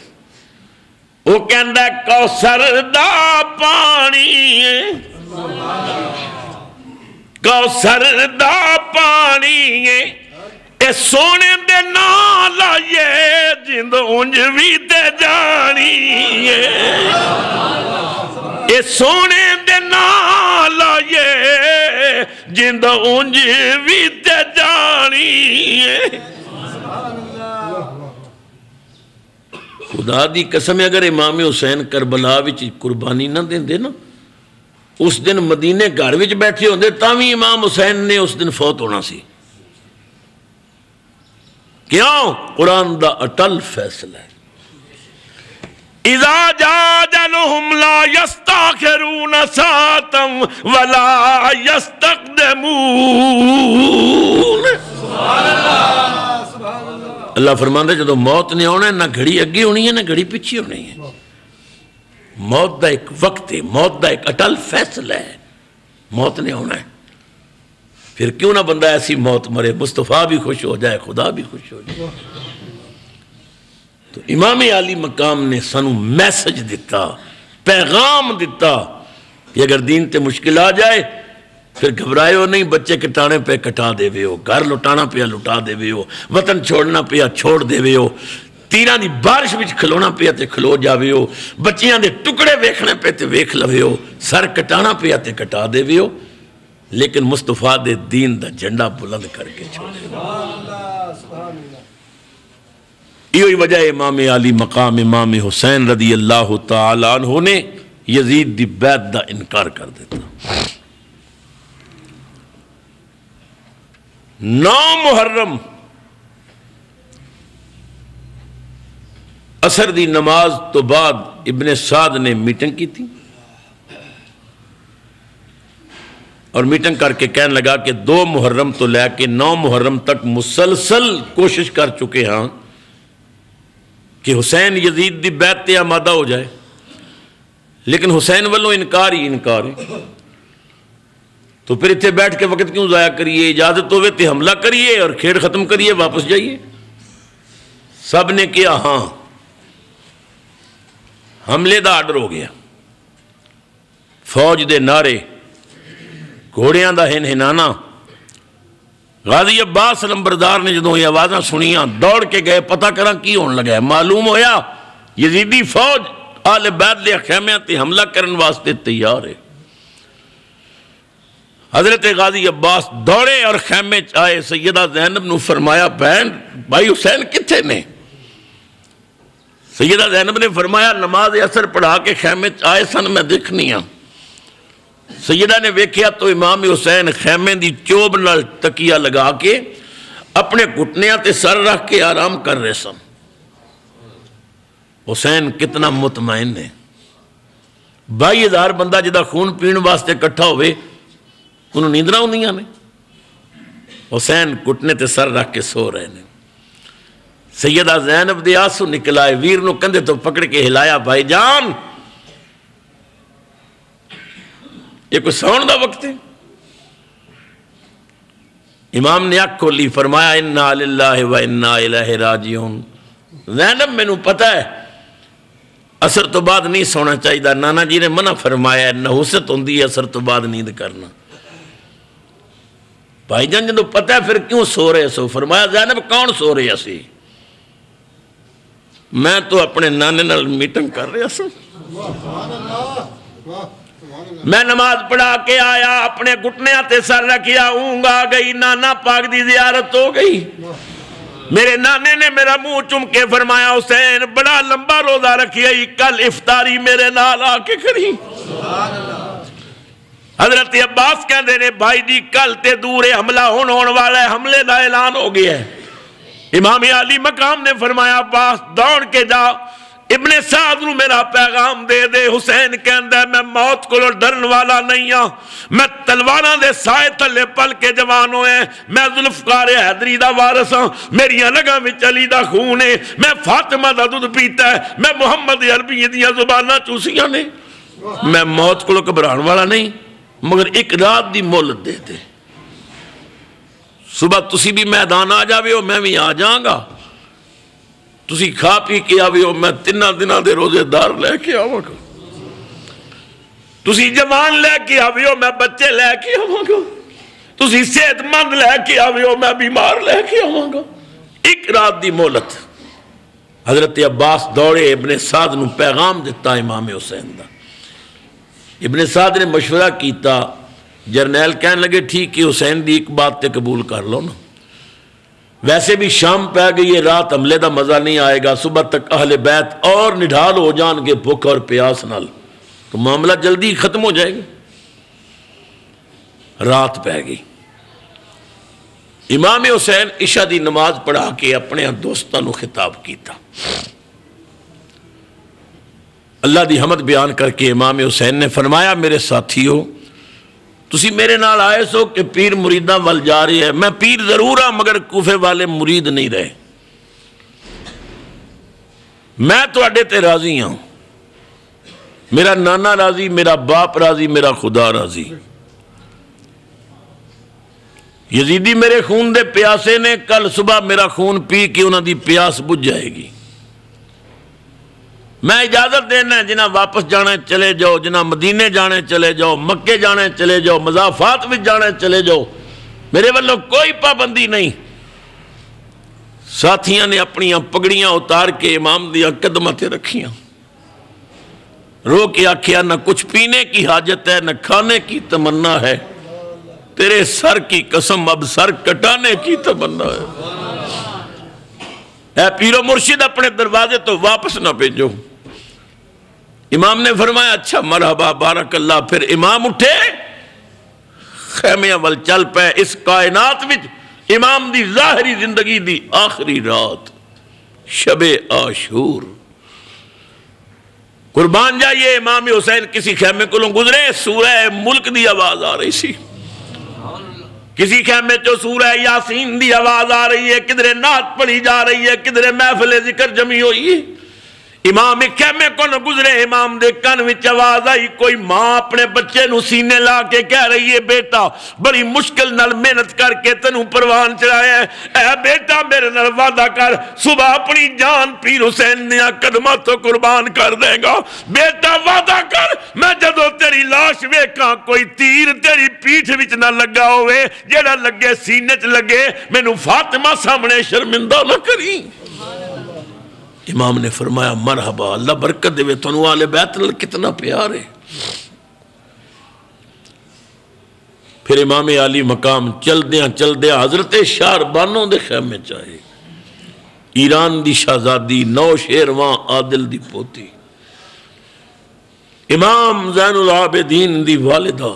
وہ کہندا ہے کوثر دا پانی ہے، کوثر دا پانی ہے، اے سونے دے نال آئیے جند اونج بھی تے جانی ہے، اے سونے دے نال آئیے جند اونج بھی تے جانی ہے۔ خدا دی قسم اگر امام حسین کربلا وچ قربانی نہ دے نا، اس دن مدینے گھر وچ بیٹھے ہوندے تاوی امام حسین نے اس دن فوت ہونا سی۔ کیوں؟ قرآن دا اٹل فیصلہ ہے، اذا جاء اجلهم لا يستاخرون ساعة ولا يستقدمون۔ اللہ فرماندے جدو موت نے ہونا ہے نہ گھڑی اگے ہونی ہے نہ گھڑی پیچھے ہونی ہے، موت دا ایک وقت ہے، موت دا ایک اٹل فیصلہ ہے، موت نے ہونا ہے، پھر کیوں نہ بندہ ایسی موت مرے، مصطفیٰ بھی خوش ہو جائے، خدا بھی خوش ہو جائے۔ تو امام علی مقام نے سانو میسج دیتا، پیغام دیتا کہ اگر دین تے مشکل آ جائے پھر گھبرائے ہو نہیں، بچے کٹانے پہ کٹا دے وے ہو، گھر لٹانا پیا لٹا دے وے ہو، وطن چھوڑنا پیا چھوڑ دے وے ہو، تیران دی بارش وچ کھلونا پیا تے کھلو جاوے ہو، بچیاں دے ٹکڑے ویکھنے پہ تے ویکھ لوے ہو، سر کٹانا پیا تے کٹا دے وے ہو، لیکن مصطفیٰ دے دین دا جھنڈا بلند کر کے چھوڑے۔ یہی وجہ امام علی مقام امام حسین رضی اللہ تعالیٰ عنہ نے یزید دی بیعت دا انکار کر دیتا۔ 9 محرم عصر دی نماز تو بعد ابن سعد نے میٹنگ کی تھی اور میٹنگ کر کے کہنے لگا کہ 2 محرم تو لے کے 9 محرم تک مسلسل کوشش کر چکے ہاں کہ حسین یزید دی بیعت تے آمادہ ہو جائے، لیکن حسین والوں انکار ہی انکار ہے۔ تو پھر اتنے بیٹھ کے وقت کیوں ضائع کریے؟ اجازت ہوئے تے حملہ کریے اور کھیڑ ختم کریے، واپس جائیے۔ سب نے کیا ہاں، حملے دا آرڈر ہو گیا۔ فوج دے نعرے، گھوڑیاں دا ہنہنانا۔ غازی عباس نمبردار نے جدوں یہ آوازاں سنیاں دوڑ کے گئے پتہ کراں کی ہون لگا ہے۔ معلوم ہویا یزیدی فوج آل بیت دے خیمیاں تے حملہ کرن واسطے تیار ہے۔ حضرت غازی عباس دوڑے اور خیمے آئے، سیدہ زینب نو فرمایا بہن بھائی حسین کتھے نے؟ سیدہ زینب نے فرمایا نماز عصر پڑھا کے خیمے آئے سن، میں دیکھنی ہاں۔ سیدہ نے ویکھیا تو امام حسین خیمے دی چوب نال تکیہ لگا کے اپنے گھٹنیاں تے سر رکھ کے آرام کر رہے سن۔ حسین کتنا مطمئن ہے۔ 22,000 بندہ جدا خون پین واسطے کٹھا ہوئے، انہوں نیندرہ ہوندیاں نے۔ حسین گھٹنے تے سر رکھ کے سو رہے ہیں۔ سیدہ زینب دے آنسو نکل آئے، ویر نو کندھے تو پکڑ کے ہلایا، بھائی جان یہ کوئی سون دا وقت ہے؟ امام نے آنکھ کھولی، فرمایا انا للہ و انا الیہ راجعون۔ زینب مینوں پتہ ہے اثر تو بعد نہیں سونا چاہیے، نانا جی نے منع فرمایا، نحوست ہوندی ہے اثر تو بعد نیند کرنا۔ بھائی جان جدوں پتہ ہے پھر کیوں سو رہے سو؟ فرمایا زینب کون سو رہے سی؟ میں تو اپنے نانے نال میٹنگ کر رہا سا، میں نماز پڑھا کے آیا، اپنے گھٹنے تے سر رکھیا، اونگ آ گئی، نانا پاک دی زیارت ہو گئی۔ میرے نانے نے میرا منہ چم کے فرمایا حسین بڑا لمبا روزہ رکھیا، کل افطاری میرے نال آ کے کری۔ حضرت عباس کہندے نے بھائی جی کل تے دور حملہ ہون والا ہے، حملے دا اعلان ہو گیا ہے۔ امام علی مقام نے فرمایا عباس دوڑ کے جا ابن سعد نو میرا پیغام دے دے۔ حسین کہندا ہے میں موت کو ڈرن والا نہیں ہاں، میں تلواراں دے سائے تھلے پل کے جوان ہوئے، میں ذوالفقار حیدری دا وارث ہاں، میری رگاں وچ علی دا خون ہے، میں فاطمہ دا دودھ پیتا ہے، میں محمد عربی دیاں زباناں چوسیاں نے، میں موت کو گھبران والا نہیں، مگر ایک رات دی مہلت دے دے، صبح تسی بھی میدان آ جاوے ہو میں بھی آ جاؤں گا، تسی کھا پی کے آوے ہو میں 3 دنوں دے روزے دار لے کے آواں گا، تسی جوان لے کے آوے ہو میں بچے لے کے آواں گا، تسی صحت مند لے کے آوے ہو میں بیمار لے کے آواں گا، ایک رات دی مہلت۔ حضرت عباس دوڑے ابن سعد نو پیغام دیتا امام حسین دا۔ ابن سعد نے مشورہ کیتا، جرنیل کہنے لگے ٹھیک ہے حسین دی ایک بات تے قبول کر لو نا، ویسے بھی شام پہ گئی ہے، رات حملے دا مزہ نہیں آئے گا، صبح تک اہل بیت اور نڈھال ہو جان گے بھوک اور پیاس نال، تو معاملہ جلدی ختم ہو جائے گا۔ رات پہ گئی، امام حسین عشاء دی نماز پڑھا کے اپنے دوستاں نو خطاب کیتا، اللہ دی حمد بیان کر کے امام حسین نے فرمایا میرے ساتھیو تسی میرے نال آئے سو کہ پیر مریداں وال جا رہے ہیں، میں پیر ضرور ہاں مگر کوفے والے مرید نہیں رہے، میں تو اڈے تے راضی ہوں، میرا نانا راضی، میرا باپ راضی، میرا خدا راضی، یزیدی میرے خون دے پیاسے نے، کل صبح میرا خون پی کے انہاں دی پیاس بجھ جائے گی، میں اجازت دینا جنہ واپس جانے چلے جاؤ، جنہ مدینے جانے چلے جاؤ، مکے جانے چلے جاؤ، مضافات میں جانے چلے جاؤ، میرے والوں کوئی پابندی نہیں۔ ساتھیاں نے اپنی پگڑیاں اتار کے امام دیا قدمہ تے رکھیاں، رو کے آکھیا نہ کچھ پینے کی حاجت ہے نہ کھانے کی تمنا ہے، تیرے سر کی قسم اب سر کٹانے کی تمنا ہے، اے پیرو مرشد اپنے دروازے تو واپس نہ بھیجو۔ امام نے فرمایا اچھا مرحبا بارک اللہ، پھر امام اٹھے خیمیاں وال چل پے۔ اس کائنات وچ امام دی ظاہری زندگی دی آخری رات شب عاشور، قربان جائیے امام حسین کسی خیمے کو گزرے، سورہ ملک دی آواز آ رہی سی، کسی خیمے چو سورہ یاسین دی آواز آ رہی ہے، کدھرے نعت پڑھی جا رہی ہے، کدھرے محفل ذکر جمی ہوئی ہے۔ امام خیمے کو نہ گزرے، امام دے کان وچ آواز آئی، کوئی ماں اپنے بچے نو سینے لا کے کہہ رہی ہے، بیٹا بڑی مشکل نال محنت کر کے تینوں پروان چڑھایا ہے، اے بیٹا میرے نال وعدہ کر صبح اپنی جان پیر حسین دیاں قدماں تو قربان کر دے گا۔ بیٹا وعدہ کر میں جدو تیری لاش ویکھاں کوئی تیر تیری پیٹھ وچ نہ لگا ہوئے، جیڑا لگے سینے چ لگے مینوں فاطمہ سامنے شرمندہ نہ کری۔ امام نے فرمایا مرحبا، اللہ برکت دے، تنو آل بیت نال کتنا پیار ہے۔ پھر امام عالی مقام چل دیا حضرت شاربانوں دے خیمے چاہے، ایران دی شہزادی نوشیروان عادل دی پوتی، امام زین العابدین دی والدہ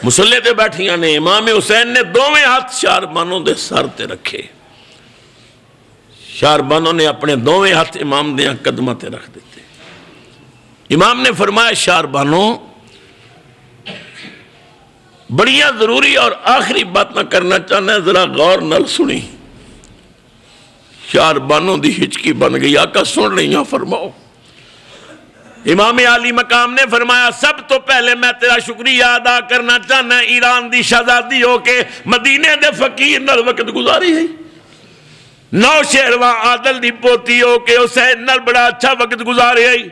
مسلح تے بیٹھیاں نے، امام حسین نے دوویں ہاتھ شاربانوں دے سر تے رکھے، شاربانوں نے اپنے دوویں ہاتھ امام دیاں قدمہ تے رکھ دیتے۔ امام نے فرمایا شاربانوں بڑیاں ضروری اور آخری بات نہ کرنا چاہنا ہے، ذرا غور نال سنی۔ شاربانوں دی ہچکی بن گئی، آقا سن رہی ہیں فرماؤ۔ امام عالی مقام نے فرمایا سب تو پہلے میں تیرا شکریہ ادا کرنا چاہنا ہے، ایران دی شہزادی ہو کے مدینے دے فقیر نال وقت گزاری ہے، نوشیروان عادل دی پوتی ہو کے حسین نال بڑا اچھا وقت گزارے آئی،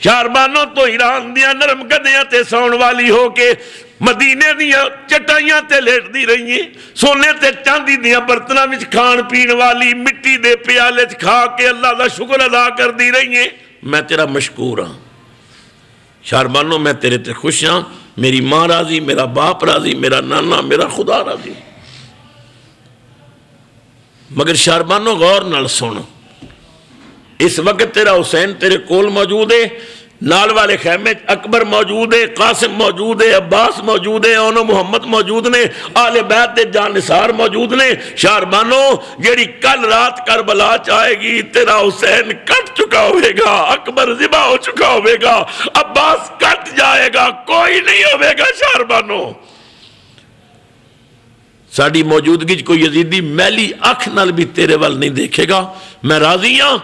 شاربانوں تو ایران دیا نرم گدیاں تے سون والی ہو کے مدینے دیا چٹائیاں تے لیٹ دی رہی ہیں، سونے تے چاندی دیا برتناں وچ کھان پین والی مٹی دے پیالے چ کھا کے اللہ دا شکر ادا کر دی رہی ہیں۔ میں تیرا مشکور ہاں شاربانوں، میں تیرے تے خوش ہاں، میری ماں راضی، میرا باپ راضی، میرا نانا، میرا خدا راضی۔ مگر شاربانوں غور نال سن، اس وقت تیرا حسین تیرے کول موجود ہے، نال والے خیمے اکبر موجود ہے، قاسم موجود ہے، عباس موجود ہے، اونو محمد موجود نے، آل بیت دے جانثار موجود نے۔ شاربانوں جیڑی کل رات کربلا چاہے گی، تیرا حسین کٹ چکا ہوئے گا، اکبر ذبح ہو چکا ہوئے گا، عباس کٹ جائے گا، کوئی نہیں ہوئے گا۔ شاربانوں ساڑی موجودگی کوئی یزیدی میلی اکھ نال بھی تیرے وال نہیں دیکھے گا، میں راضی ہاں،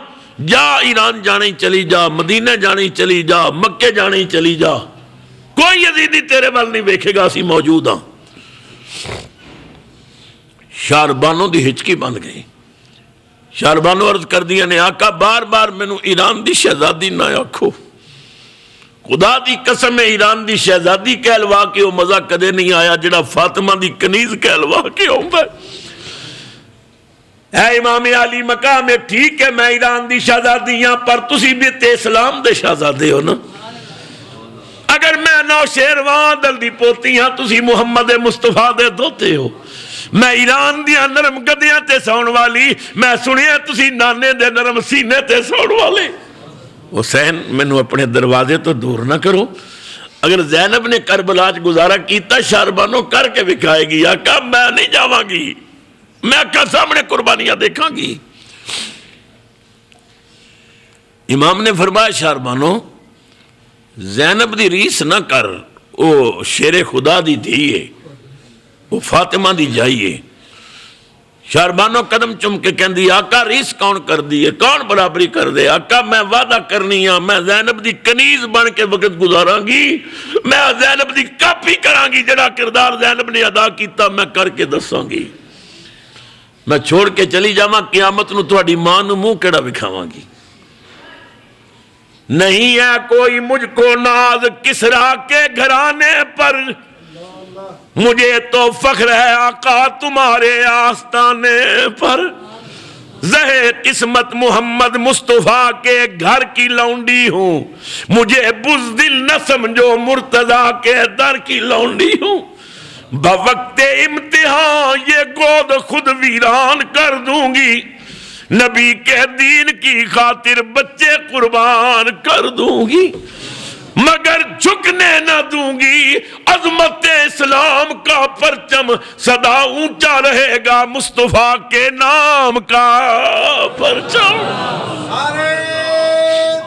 جا ایران جانے چلی جا، مدینہ جانے چلی جا، مکے جانے چلی جا، کوئی یزیدی تیرے وال نہیں دیکھے گا، اسی موجود ہاں۔ شاربانوں دی ہچکی بن گئی، شاربانوں عرض کر دیا نے آقا بار بار مینوں ایران دی شہزادی نہ آکھو، خدا دی قسم ایران دی شہزادی کہلوا کے وہ مزہ کدے نہیں آیا جڑا فاطمہ دی کنیز کہلوا کے ہوندہ ہے۔ اے امام عالی مقام ہے، ٹھیک ہے میں ایران دی شہزادی ہاں، پر تسی بھی تے اسلام دے شہزادے ہو نا۔ اگر میں نوشیروان عادل دی پوتی ہاں، تسی محمد مصطفیٰ دے دوتے ہو، میں ایران دیا نرم گدیاں تے سون والی، میں سنیا تسی نانے دے نرم سینے تے سون والے۔ حسین مینوں اپنے دروازے تو دور نہ کرو، اگر زینب نے کربلا وچ گزارا کیتا شاربانوں کر کے وکھائے گی، آقا میں نہیں جاواں گی، میں آقا سامنے قربانیاں دیکھاں گی۔ امام نے فرمایا شاربانوں زینب دی ریس نہ کر، وہ شیر خدا دی دھی ہے، وہ فاطمہ دی جائیے۔ شاربانوں قدم چم کے کہن دی آقا ریس کون کر دی ہے، کون برابری کر دے؟ آقا میں وعدہ کرنی ہاں، میں زینب دی کنیز بن کے وقت گزاراں گی، میں زینب دی کاپی کراں گی، جڑا کردار زینب نے ادا کیتا میں کر کے دساں گی۔ میں چھوڑ کے چلی جاواں قیامت نو تہاڈی ماں نو منہ کیڑا وکھاواں گی؟ نہیں ہے کوئی مجھ کو ناز کسرا کے گھرانے پر، مجھے تو فخر ہے آقا تمہارے آستانے پر، زہے قسمت محمد مصطفیٰ کے گھر کی لونڈی ہوں، مجھے بزدل نہ سمجھو مرتضیٰ کے در کی لونڈی ہوں، بوقت امتحان یہ گود خود ویران کر دوں گی، نبی کے دین کی خاطر بچے قربان کر دوں گی، مگر جھکنے نہ دوں گی، عظمت اسلام کا پرچم سدا اونچا رہے گا، مصطفیٰ کے نام کا پرچم۔ نعرہ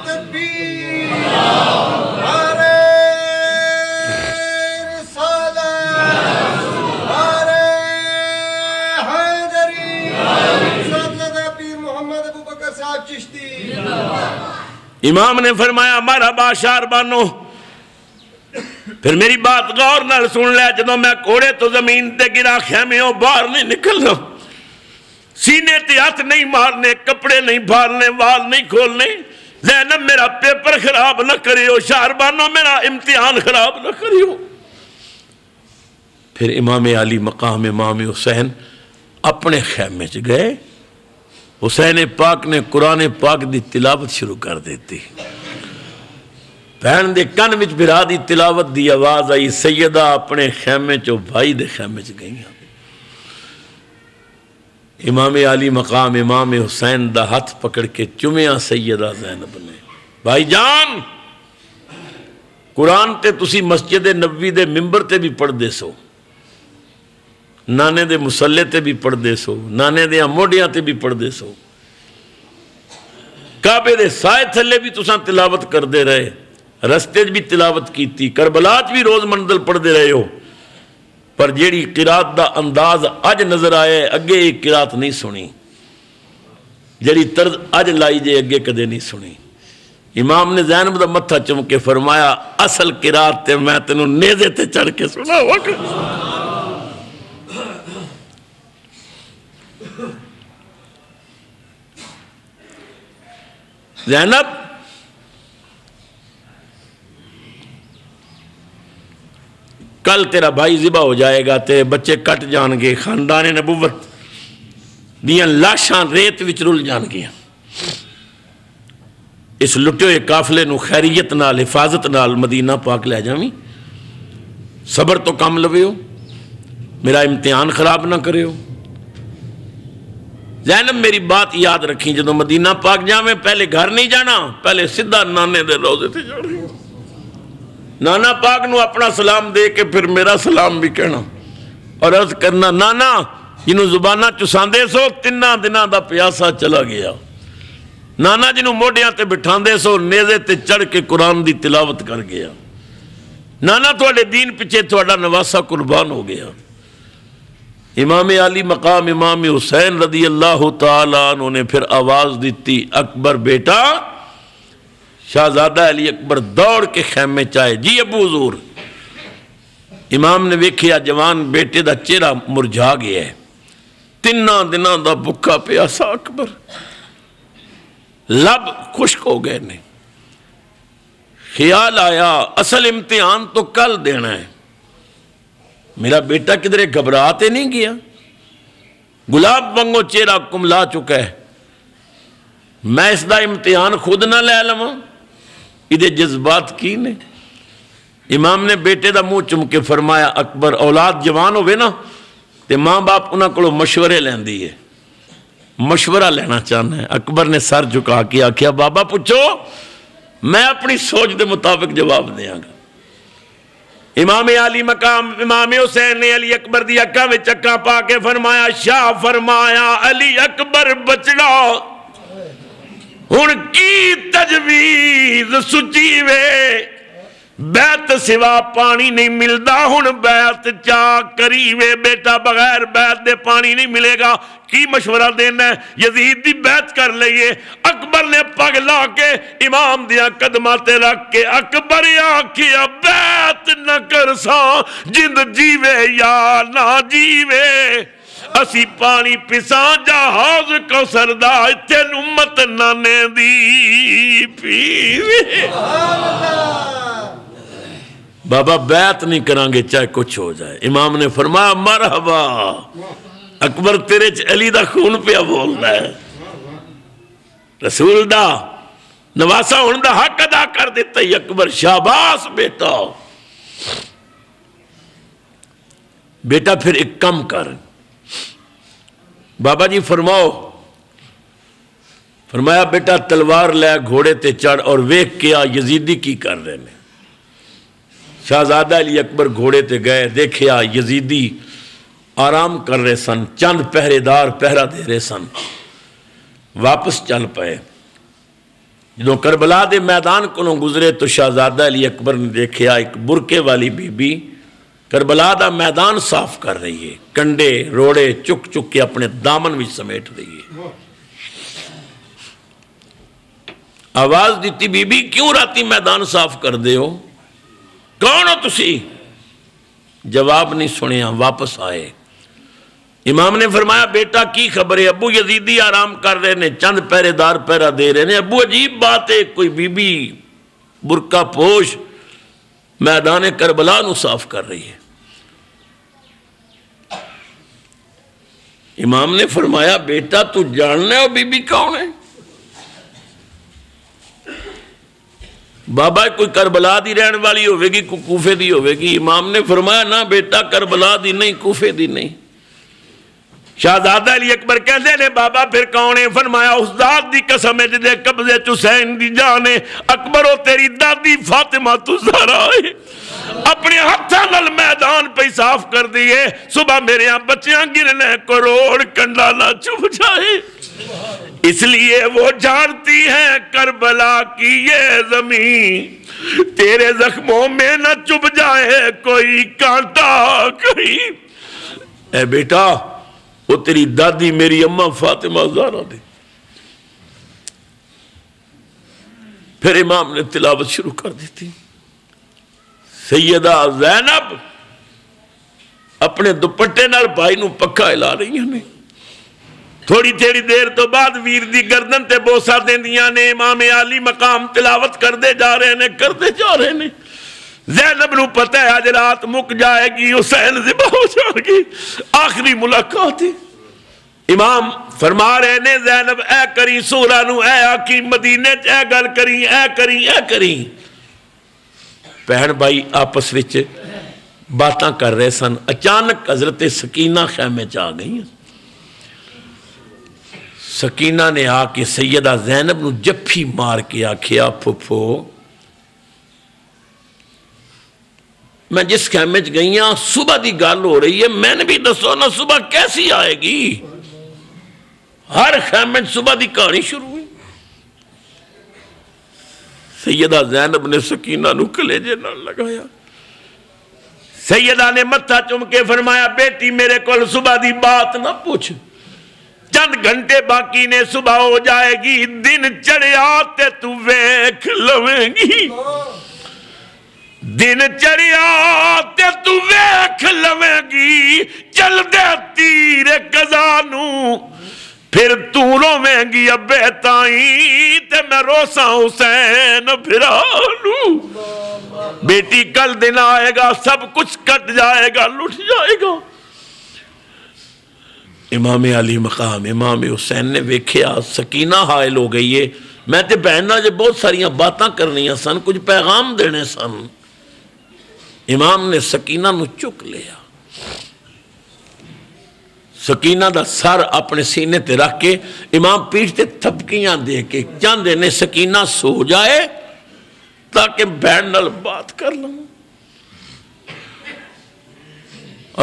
تکبیر، نعرہ رسالت، صاحب چشتی امام نے فرمایا مرحبا شاربانو، پھر میری بات غور نال سن لے، جدوں میں کوڑے تو زمین تے گرا خیمیوں باہر نہیں نکلنا، سینے تے ہاتھ نہیں مارنے، کپڑے نہیں پھاڑنے، وال نہیں کھولنے، زینب میرا پیپر خراب نہ کریو، شاربانو میرا امتحان خراب نہ کریو۔ پھر امام علی مقام امام حسین اپنے خیمے چ گئے، حسین پاک نے قرآن پاک دی تلاوت شروع کر دیتی، بہن دے کن وچ بھرا دی تلاوت دی آواز آئی، سیدہ اپنے خیمے چو بھائی دے خیمے چ گئی۔ امام علی مقام امام حسین دا ہاتھ پکڑ کے چومیا سیدہ زینب نے، بھائی جان قرآن تے تسی مسجد نبوی دے ممبر تے بھی پڑھ دے سو، نانے دے مسلے تے بھی پڑھ دے سو، نانے دے موڑیاں تے بھی پڑھ دے سو، کعبے دے سائے تھلے بھی تساں تلاوت کر دے رہے، رستے بھی تلاوت کیتی، کربلات بھی روز منزل پڑھ دے رہے ہو، پر جیڑی قرات دا انداز اج نظر آئے اگے ایک قرات نہیں سنی، جیڑی طرز اج لائی جے اگے کدے نہیں سنی۔ امام نے زینب دا متھا چم کے فرمایا اصل قرات تے میں تینوں نیزے تے چڑھ کے سنا وقت۔ زینب کل تیرا بھائی ذبح ہو جائے گا، تیرے بچے کٹ جان گے، خاندان نبوت دیاں لاشاں ریت وچ رل جان گیا، اس لٹے ہوئے قافلے نو خیریت نال حفاظت نال مدینہ پاک لے جاویں، صبر تو کم لویو، میرا امتحان خراب نہ کریو۔ زینب میری بات یاد رکھیں، جدوں مدینہ پاک جاویں پہلے گھر نہیں جانا، پہلے سدھا نانے دے روزے تے جانا، نانا پاک نو اپنا سلام دے کے پھر میرا سلام بھی کہنا اور عرض کرنا نانا جنہوں زبانہ چساندے سو تنہ دنہ دا پیاسا چلا گیا، نانا جنہوں موڑیاں تے بٹھاندے سو نیزے تے چڑھ کے قرآن دی تلاوت کر گیا، نانا تھوڑے دین پچھے تھوڑا نواسا قربان ہو گیا۔ امام علی مقام امام حسین رضی اللہ تعالیٰ عنہ نے پھر آواز دیتی اکبر بیٹا، شہزادہ علی اکبر دوڑ کے خیمے چاہے، جی ابو حضور۔ امام نے ویکھیا جوان بیٹے دا چہرہ مرجھا گیا ہے، تنہ دنہ دا بکا پیاسا اکبر، لب خشک ہو گئے نے، خیال آیا اصل امتحان تو کل دینا ہے، میرا بیٹا کدھرے گھبراتے نہیں گیا، گلاب وانگو چہرہ کملا چکا ہے، میں اس دا امتحان خود نہ لے لواں، ادھے جذبات کی نے۔ امام نے بیٹے دا منہ چم کے فرمایا اکبر اولاد جوان ہوئے نا تے ماں باپ انہاں کو مشورے لین دی ہے، مشورہ لینا چاہنا ہے۔ اکبر نے سر جھکا کے آکھیا بابا پوچھو، میں اپنی سوچ دے مطابق جواب دیاں گا۔ امام علی مقام امام حسین نے علی اکبر دی اکھاں وچ اکھاں پا کے فرمایا شاہ فرمایا علی اکبر بچڑا ہن کی تجویز سچی وے، بیعت سوا پانی نہیں ملدا، ہن بیعت چا کری وے بیٹا، بغیر بیعت دے پانی نہیں ملے گا، کی مشورہ دینا ہے؟ یزید دی بیعت کر لئیے۔ اکبر نے پگ لا کے امام دیا قدمہ تے رکھ کے اکبر آکھیا بیعت نہ کرسا جند جیوے یا نہ جیوے، اسی پانی پیساں جہاز کو سردا اتھے امت نانے دی پیوے۔ بابا بیعت نہیں کرانگے چاہے کچھ ہو جائے۔ امام نے فرمایا مرحبا اکبر تیرے علی دا خون پہ بولنا ہے، رسول دا نواسا ہون دا حق ادا کر دیتا ہے اکبر، شاباس بیٹا۔ بیٹا پھر ایک کم کر، بابا جی فرماؤ۔ فرمایا بیٹا تلوار لے گھوڑے تے چڑھ اور ویکھ کیا یزیدی کی کر رہے ہیں۔ شہزادہ علی اکبر گھوڑے تے گئے، دیکھیا یزیدی آرام کر رہے سن، چند پہرے دار پہرا دے رہے سن، واپس چل پائے۔ جدوں کربلا دے میدان کو گزرے تو شہزادہ علی اکبر نے دیکھیا ایک برکے والی بی بی کربلا دا میدان صاف کر رہی ہے، کنڈے روڑے چک چک کے اپنے دامن وچ سمیٹ رہی ہے۔ آواز دیتی بی بی کیوں راتی میدان صاف کر دے ہو، کون ہو تسی؟ جواب نہیں سنیا، واپس آئے۔ امام نے فرمایا بیٹا کی خبر ہے؟ ابو یزیدی آرام کر رہے نے، چند پہرے دار پہرا دے رہے نے۔ ابو عجیب بات ہے، کوئی بی بی برقع پوش میدان کربلا نو صاف کر رہی ہے۔ امام نے فرمایا بیٹا تو جاننے ہو بی بی کون ہے؟ بابا کوئی کربلا دی رہن والی ہوئے گی، کوئی کوفے دی ہوئے گی۔ امام نے فرمایا نہ بیٹا، کربلا دی نہیں، کوفے دی نہیں۔ شہزادہ علی اکبر کہتے نے بابا پھر کون ہے؟ فرمایا اس ذات دی قسم ہے جدے قبضے حسین دی جان ہے، اکبر و تیری دادی فاطمہ زہرا ہے، اپنے ہتھاں نال میدان پہ صاف کر دیے۔ صبح میرے یہاں بچیاں گرنے کروڑ کنڈا نہ چوب جائے، اس لیے وہ جانتی ہے کربلا کی یہ زمین تیرے زخموں میں نہ چب جائے کوئی کانٹا کہیں۔ اے بیٹا وہ تیری دادی میری اماں فاطمہ زہرا دی۔ پھر امام نے تلاوت شروع کر دی تھی۔ سیدہ زینب اپنے دوپٹے نال بھائی نو پکا ہلا رہی ہیں، تھوڑی تھوڑی دیر تو بعد ویر دی گردن تے بوسا دیندیاں نے۔ امام عالی مقام تلاوت کردے جا رہے نے۔ زینب نو پتہ ہے آج رات مک جائے گی، حسین ذبح ہو جائے گی، آخری ملاقات ہے۔ امام فرما رہے نے زینب اے کری سورہ نو، اے آکی مدینے اے گل کری، اے کری۔ بہن بھائی آپس وچ باتاں کر رہے سن، اچانک حضرت سکینہ خیمے چ آ گئی۔ سکینہ نے آ کے سیدہ زینب نو جفی مار کے آکھیا پھپھو میں جس خیمے چ گئی ہاں صبح دی گل ہو رہی ہے، میں نے بھی دسو نا صبح کیسی آئے گی؟ ہر خیمے چ صبح دی کہانی شروع ہوئی۔ سیدہ زینب نے سکینہ نو کلیجے نال لگایا، سیدہ نے متھا چوم کے فرمایا بیٹی میرے کول صبح دی بات نہ پوچھ، چند گھنٹے باقی نے صبح ہو جائے گی، دن چڑھیا تے تو ویکھ لویں گی، دن چڑھیا تے تو ویکھ لویں گی، چل دے تیر قضا نو پھر تو رویں گی ابے تائیں تے میں روساں حسین پھرا نو۔ بیٹی کل دن آئے گا سب کچھ کٹ جائے گا، لٹ جائے گا۔ امام علی مقام امام حسین نے ویکھیا سکینہ حائل ہو گئی ہے، میں تے بہنہ جو بہت ساریاں باتاں کرنیاں سن، کچھ پیغام دینے سن۔ امام نے سکینہ نو چک لیا، سکینہ دا سر اپنے سینے تے رکھ کے امام پیٹھ تے تھپکیاں دے کے چاندے نے سکینہ سو جائے تاکہ بہن نال بات کر لوں۔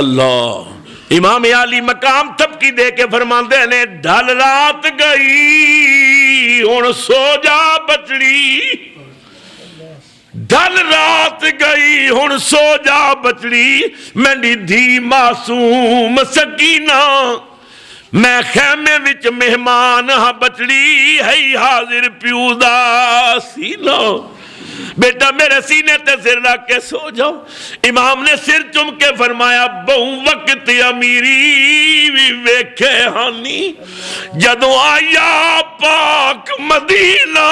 اللہ امام علی مقام تھپکی دے کے فرماندے نے ڈھل رات گئی ہن سو جا بچڑی، ڈھل رات گئی ہن سو جا بچڑی، میری دھی معصوم سکینہ میں خیمے وچ مہمان ہاں بچڑی، ہے حاضر پیو دا سینہ، بیٹا میرے سینے تے سر رکھ کے سو جاؤ۔ امام نے سر چم کے فرمایا بہوں وقت امیری بھی ویکھے ہانی، جدوں آیا پاک مدینہ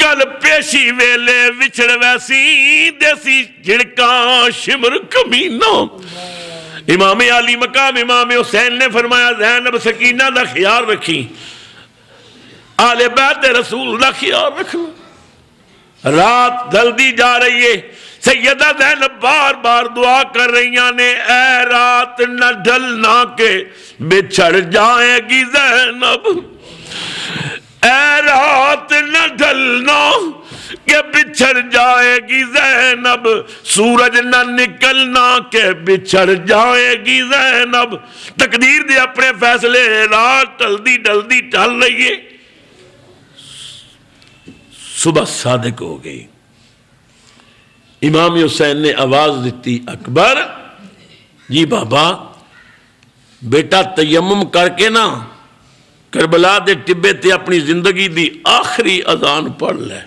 گل پیشی ویلے وچھڑ ویسی دیسی جھڑکاں شمر کمینہ۔ امام علی مقام امام حسین نے فرمایا زینب سکینہ دا خیال رکھی، آل بیت رسول دا خیال رکھنا۔ رات ڈھلدی جا رہی ہے، سیدہ زینب بار بار دعا کر رہی نے اے رات نہ ڈھلنا کہ بچھڑ جائے گی زینب، اے رات نہ ڈھلنا کہ بچھڑ جائے گی زینب، سورج نہ نکلنا کہ بچھڑ جائے گی زینب۔ تقدیر دے اپنے فیصلے، رات ڈھلدی ڈھلدی ڈھل رہی ہے، صبح صادق ہو گئی۔ امام حسین نے آواز دیتی اکبر جی بابا بیٹا تیمم کر کے نا کربلا دے ٹبے تے اپنی زندگی دی آخری اذان پڑھ لے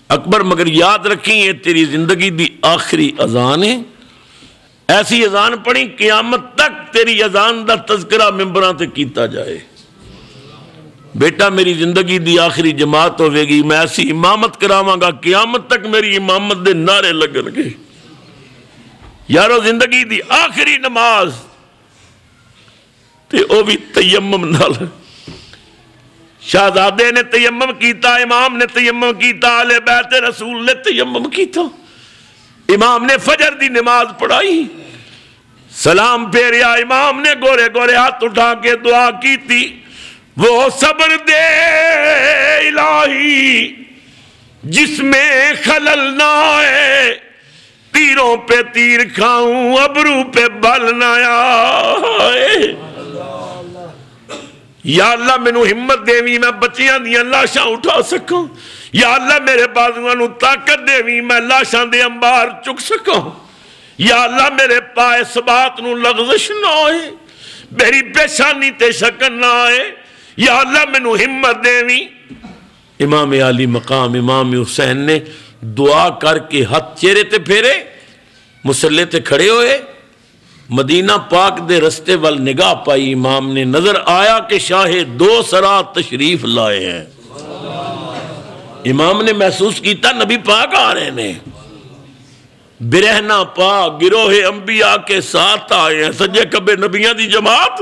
اکبر، مگر یاد رکھیں یہ تیری زندگی دی آخری اذان ہے، ایسی اذان پڑھی قیامت تک تیری اذان دا تذکرہ ممبراں تے کیتا جائے۔ بیٹا میری زندگی دی آخری جماعت ہوئے گی، میں ایسی امامت کراواں گا قیامت تک میری امامت دے نعرے لگن گے۔ یارو زندگی دی آخری نماز تے او بھی تیمم نال، شہزادے نے تیمم کیتا، امام نے تیمم کیتا، اہل بیت رسول نے تیمم کیتا، امام نے فجر دی نماز پڑھائی، سلام پھیریا، امام نے گورے گورے ہاتھ اٹھا کے دعا کیتی، وہ صبر دے الہی جس میں خلل نہ آئے، تیروں پہ تیر کھاؤں ابرو پہ بل نہ آئے۔ یا اللہ مینوں ہمت دیویں میں بچیاں دیاں لاشاں اٹھا سکوں، یا اللہ میرے بازواں نوں طاقت دیویں میں لاشاں دے انبار چک سکوں، یا اللہ میرے پائے ثبات نوں لغزش نہ آئے، میری پیشانی تے شکن نہ آئے، یا اللہ مینوں ہمت دیویں۔ امام عالی مقام امام حسین نے دعا کر کے ہاتھ چہرے تے پھیرے، مصلے تے کھڑے ہوئے، مدینہ پاک دے رستے وال نگاہ پائی، امام نے نظر آیا کہ شاہ دو سرا تشریف لائے ہیں۔ امام نے محسوس کیتا نبی پاک آ رہے ہیں، برہنہ پاک گروہ انبیاء کے ساتھ آئے ہیں، سجے کبے نبیاں دی جماعت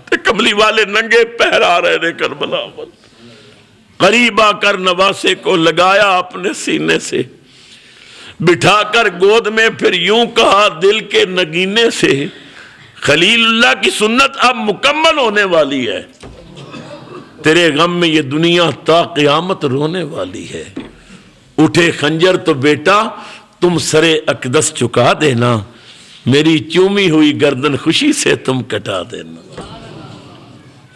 تے کملی والے ننگے پہر آ رہے ہیں کربلا وال۔ قریب آ کر نواسے کو لگایا اپنے سینے سے، بٹھا کر گود میں پھر یوں کہا دل کے نگینے سے، خلیل اللہ کی سنت اب مکمل ہونے والی ہے، تیرے غم میں یہ دنیا تا قیامت رونے والی ہے، اٹھے خنجر تو بیٹا تم سرے اقدس چکا دینا، میری چومی ہوئی گردن خوشی سے تم کٹا دینا۔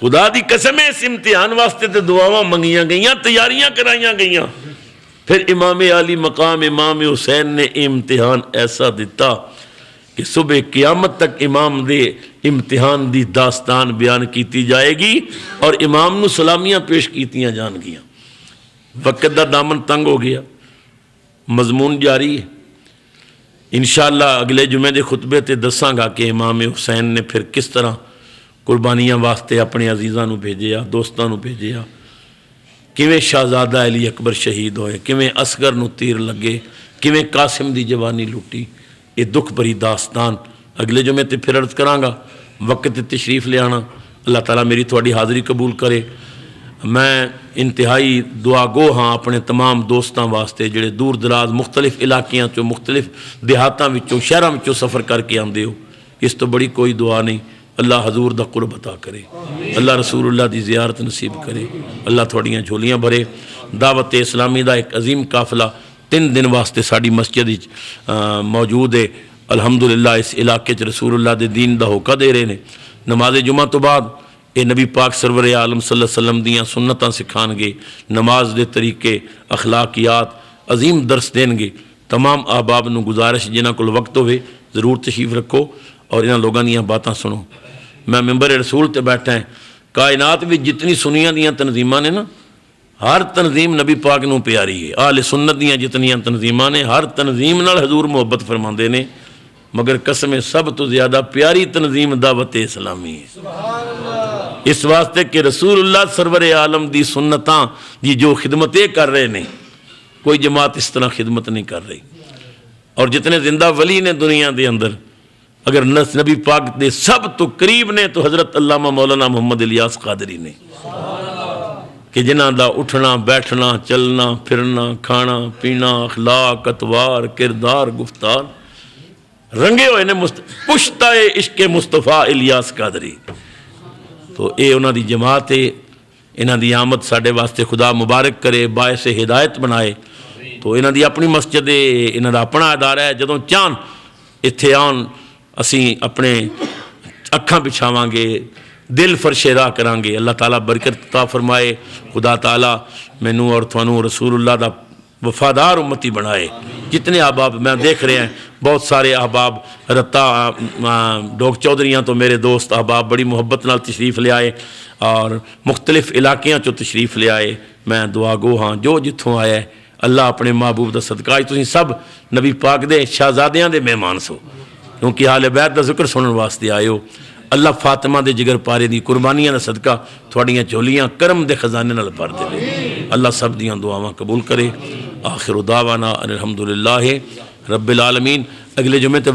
خدا دی قسم اس امتحان واسطے تے دعاواں منگیاں گئیاں، تیاریاں کرائیاں گئیاں، پھر امام عالی مقام امام حسین نے امتحان ایسا دیتا کہ صبح قیامت تک امام دے امتحان دی داستان بیان کیتی جائے گی اور امام نو سلامیاں پیش کیتیاں جان گیاں۔ وقت دا دامن تنگ ہو گیا، مضمون جاری ہے، انشاءاللہ اگلے جمعے دے خطبے تے دساں گا کہ امام حسین نے پھر کس طرح قربانیاں واسطے اپنے عزیزاں نو بھیجیا، دوستاں نو بھیجیا، کیویں شہزادہ علی اکبر شہید ہوئے، کیویں اصغر نو تیر لگے، کیویں قاسم دی جوانی لوٹی، یہ دکھ بھری داستان اگلے جمعے تے پھر عرض کراں گا۔ وقت تشریف لے آنا، اللہ تعالیٰ میری تھوڑی حاضری قبول کرے۔ میں انتہائی دعا گو ہاں اپنے تمام دوستاں واسطے جڑے دور دراز مختلف علاقیاں چوں، مختلف دیہاتاں وچوں، شہراں وچوں سفر کر کے آندے ہو، اس تو بڑی کوئی دعا نہیں۔ اللہ حضور دا قرب عطا کرے، اللہ رسول اللہ دی زیارت نصیب کرے، اللہ تھوڑیاں جھولیاں بھرے۔ دعوت اسلامی دا ایک عظیم قافلہ 3 دن واسطے ساڑی مسجد موجود ہے، الحمدللہ اس علاقے چ رسول اللہ دے دین دا ہوکا دے رہے نے۔ نماز جمعہ تو بعد یہ نبی پاک سرور عالم صلی اللہ علیہ وسلم دیاں سنتاں سکھان گے، نماز دے طریقے، اخلاقیات عظیم درس دین گے۔ تمام احباب نو گزارش جنہاں کول وقت ہوئے ضرور تشریف رکھو اور انہاں لوگاں دیاں باتاں سنو۔ میں ممبر رسول تے بیٹھا ہیں، کائنات بھی جتنی سنیاں دیاں تنظیماں نے نا، ہر تنظیم نبی پاک نو پیاری ہے۔ اہل سنت دیاں جتنیاں تنظیماں نے، ہر تنظیم نال حضور محبت فرماندے نے، مگر قسم سب تو زیادہ پیاری تنظیم دعوت اسلامی ہے، اس واسطے کہ رسول اللہ سرور عالم دی سنتاں دی جو خدمتیں کر رہے نے، کوئی جماعت اس طرح خدمت نہیں کر رہی۔ اور جتنے زندہ ولی نے دنیا دے اندر، اگر نبی پاک دے سب تو قریب نے تو حضرت علامہ مولانا محمد الیاس قادری نے، کہ جنہاں دا اٹھنا بیٹھنا چلنا پھرنا کھانا پینا اخلاق اطوار کردار گفتار رنگے ہوئے نے پشتہ عشق مصطفیٰ الیاس قادری۔ تو اے انہاں دی جماعت ہے، انہاں دی آمد ساڈے واسطے خدا مبارک کرے، باعث ہدایت بنائے۔ تو انہاں دی اپنی مسجد ہے، انہاں دا اپنا ادارہ ہے، جدوں چاہن اتھے آن اسی اپنے اکھاں بچھاواں گے، دل فرش راہ کران گے۔ اللہ تعالیٰ برکت عطا فرمائے، خدا تعالیٰ مینوں اور تھانوں رسول اللہ دا وفادار امتی بنائے۔ جتنے احباب میں دیکھ رہے ہیں، بہت سارے احباب، رتا ڈوگ چودھریاں تو میرے دوست احباب بڑی محبت نال تشریف لے آئے، اور مختلف علاقیاں چو تشریف لے آئے۔ میں دعا گو ہاں جو جتھوں آیا ہے، اللہ اپنے محبوب دا صدقہ تسی سب نبی پاک دے شہزادیاں دے مہمان سو، کیونکہ اہل بیت دا ذکر سنن واسطے آئے ہو۔ اللہ فاطمہ دے جگر پارے دی قربانیاں دا صدقہ تھوڑیاں جھولیاں کرم دے خزانے نال بھر دے۔ اللہ سب دیاں دعاواں قبول کرے۔ آخر دعوانا ان الحمدللہ رب العالمین۔ اگلے جمعے تے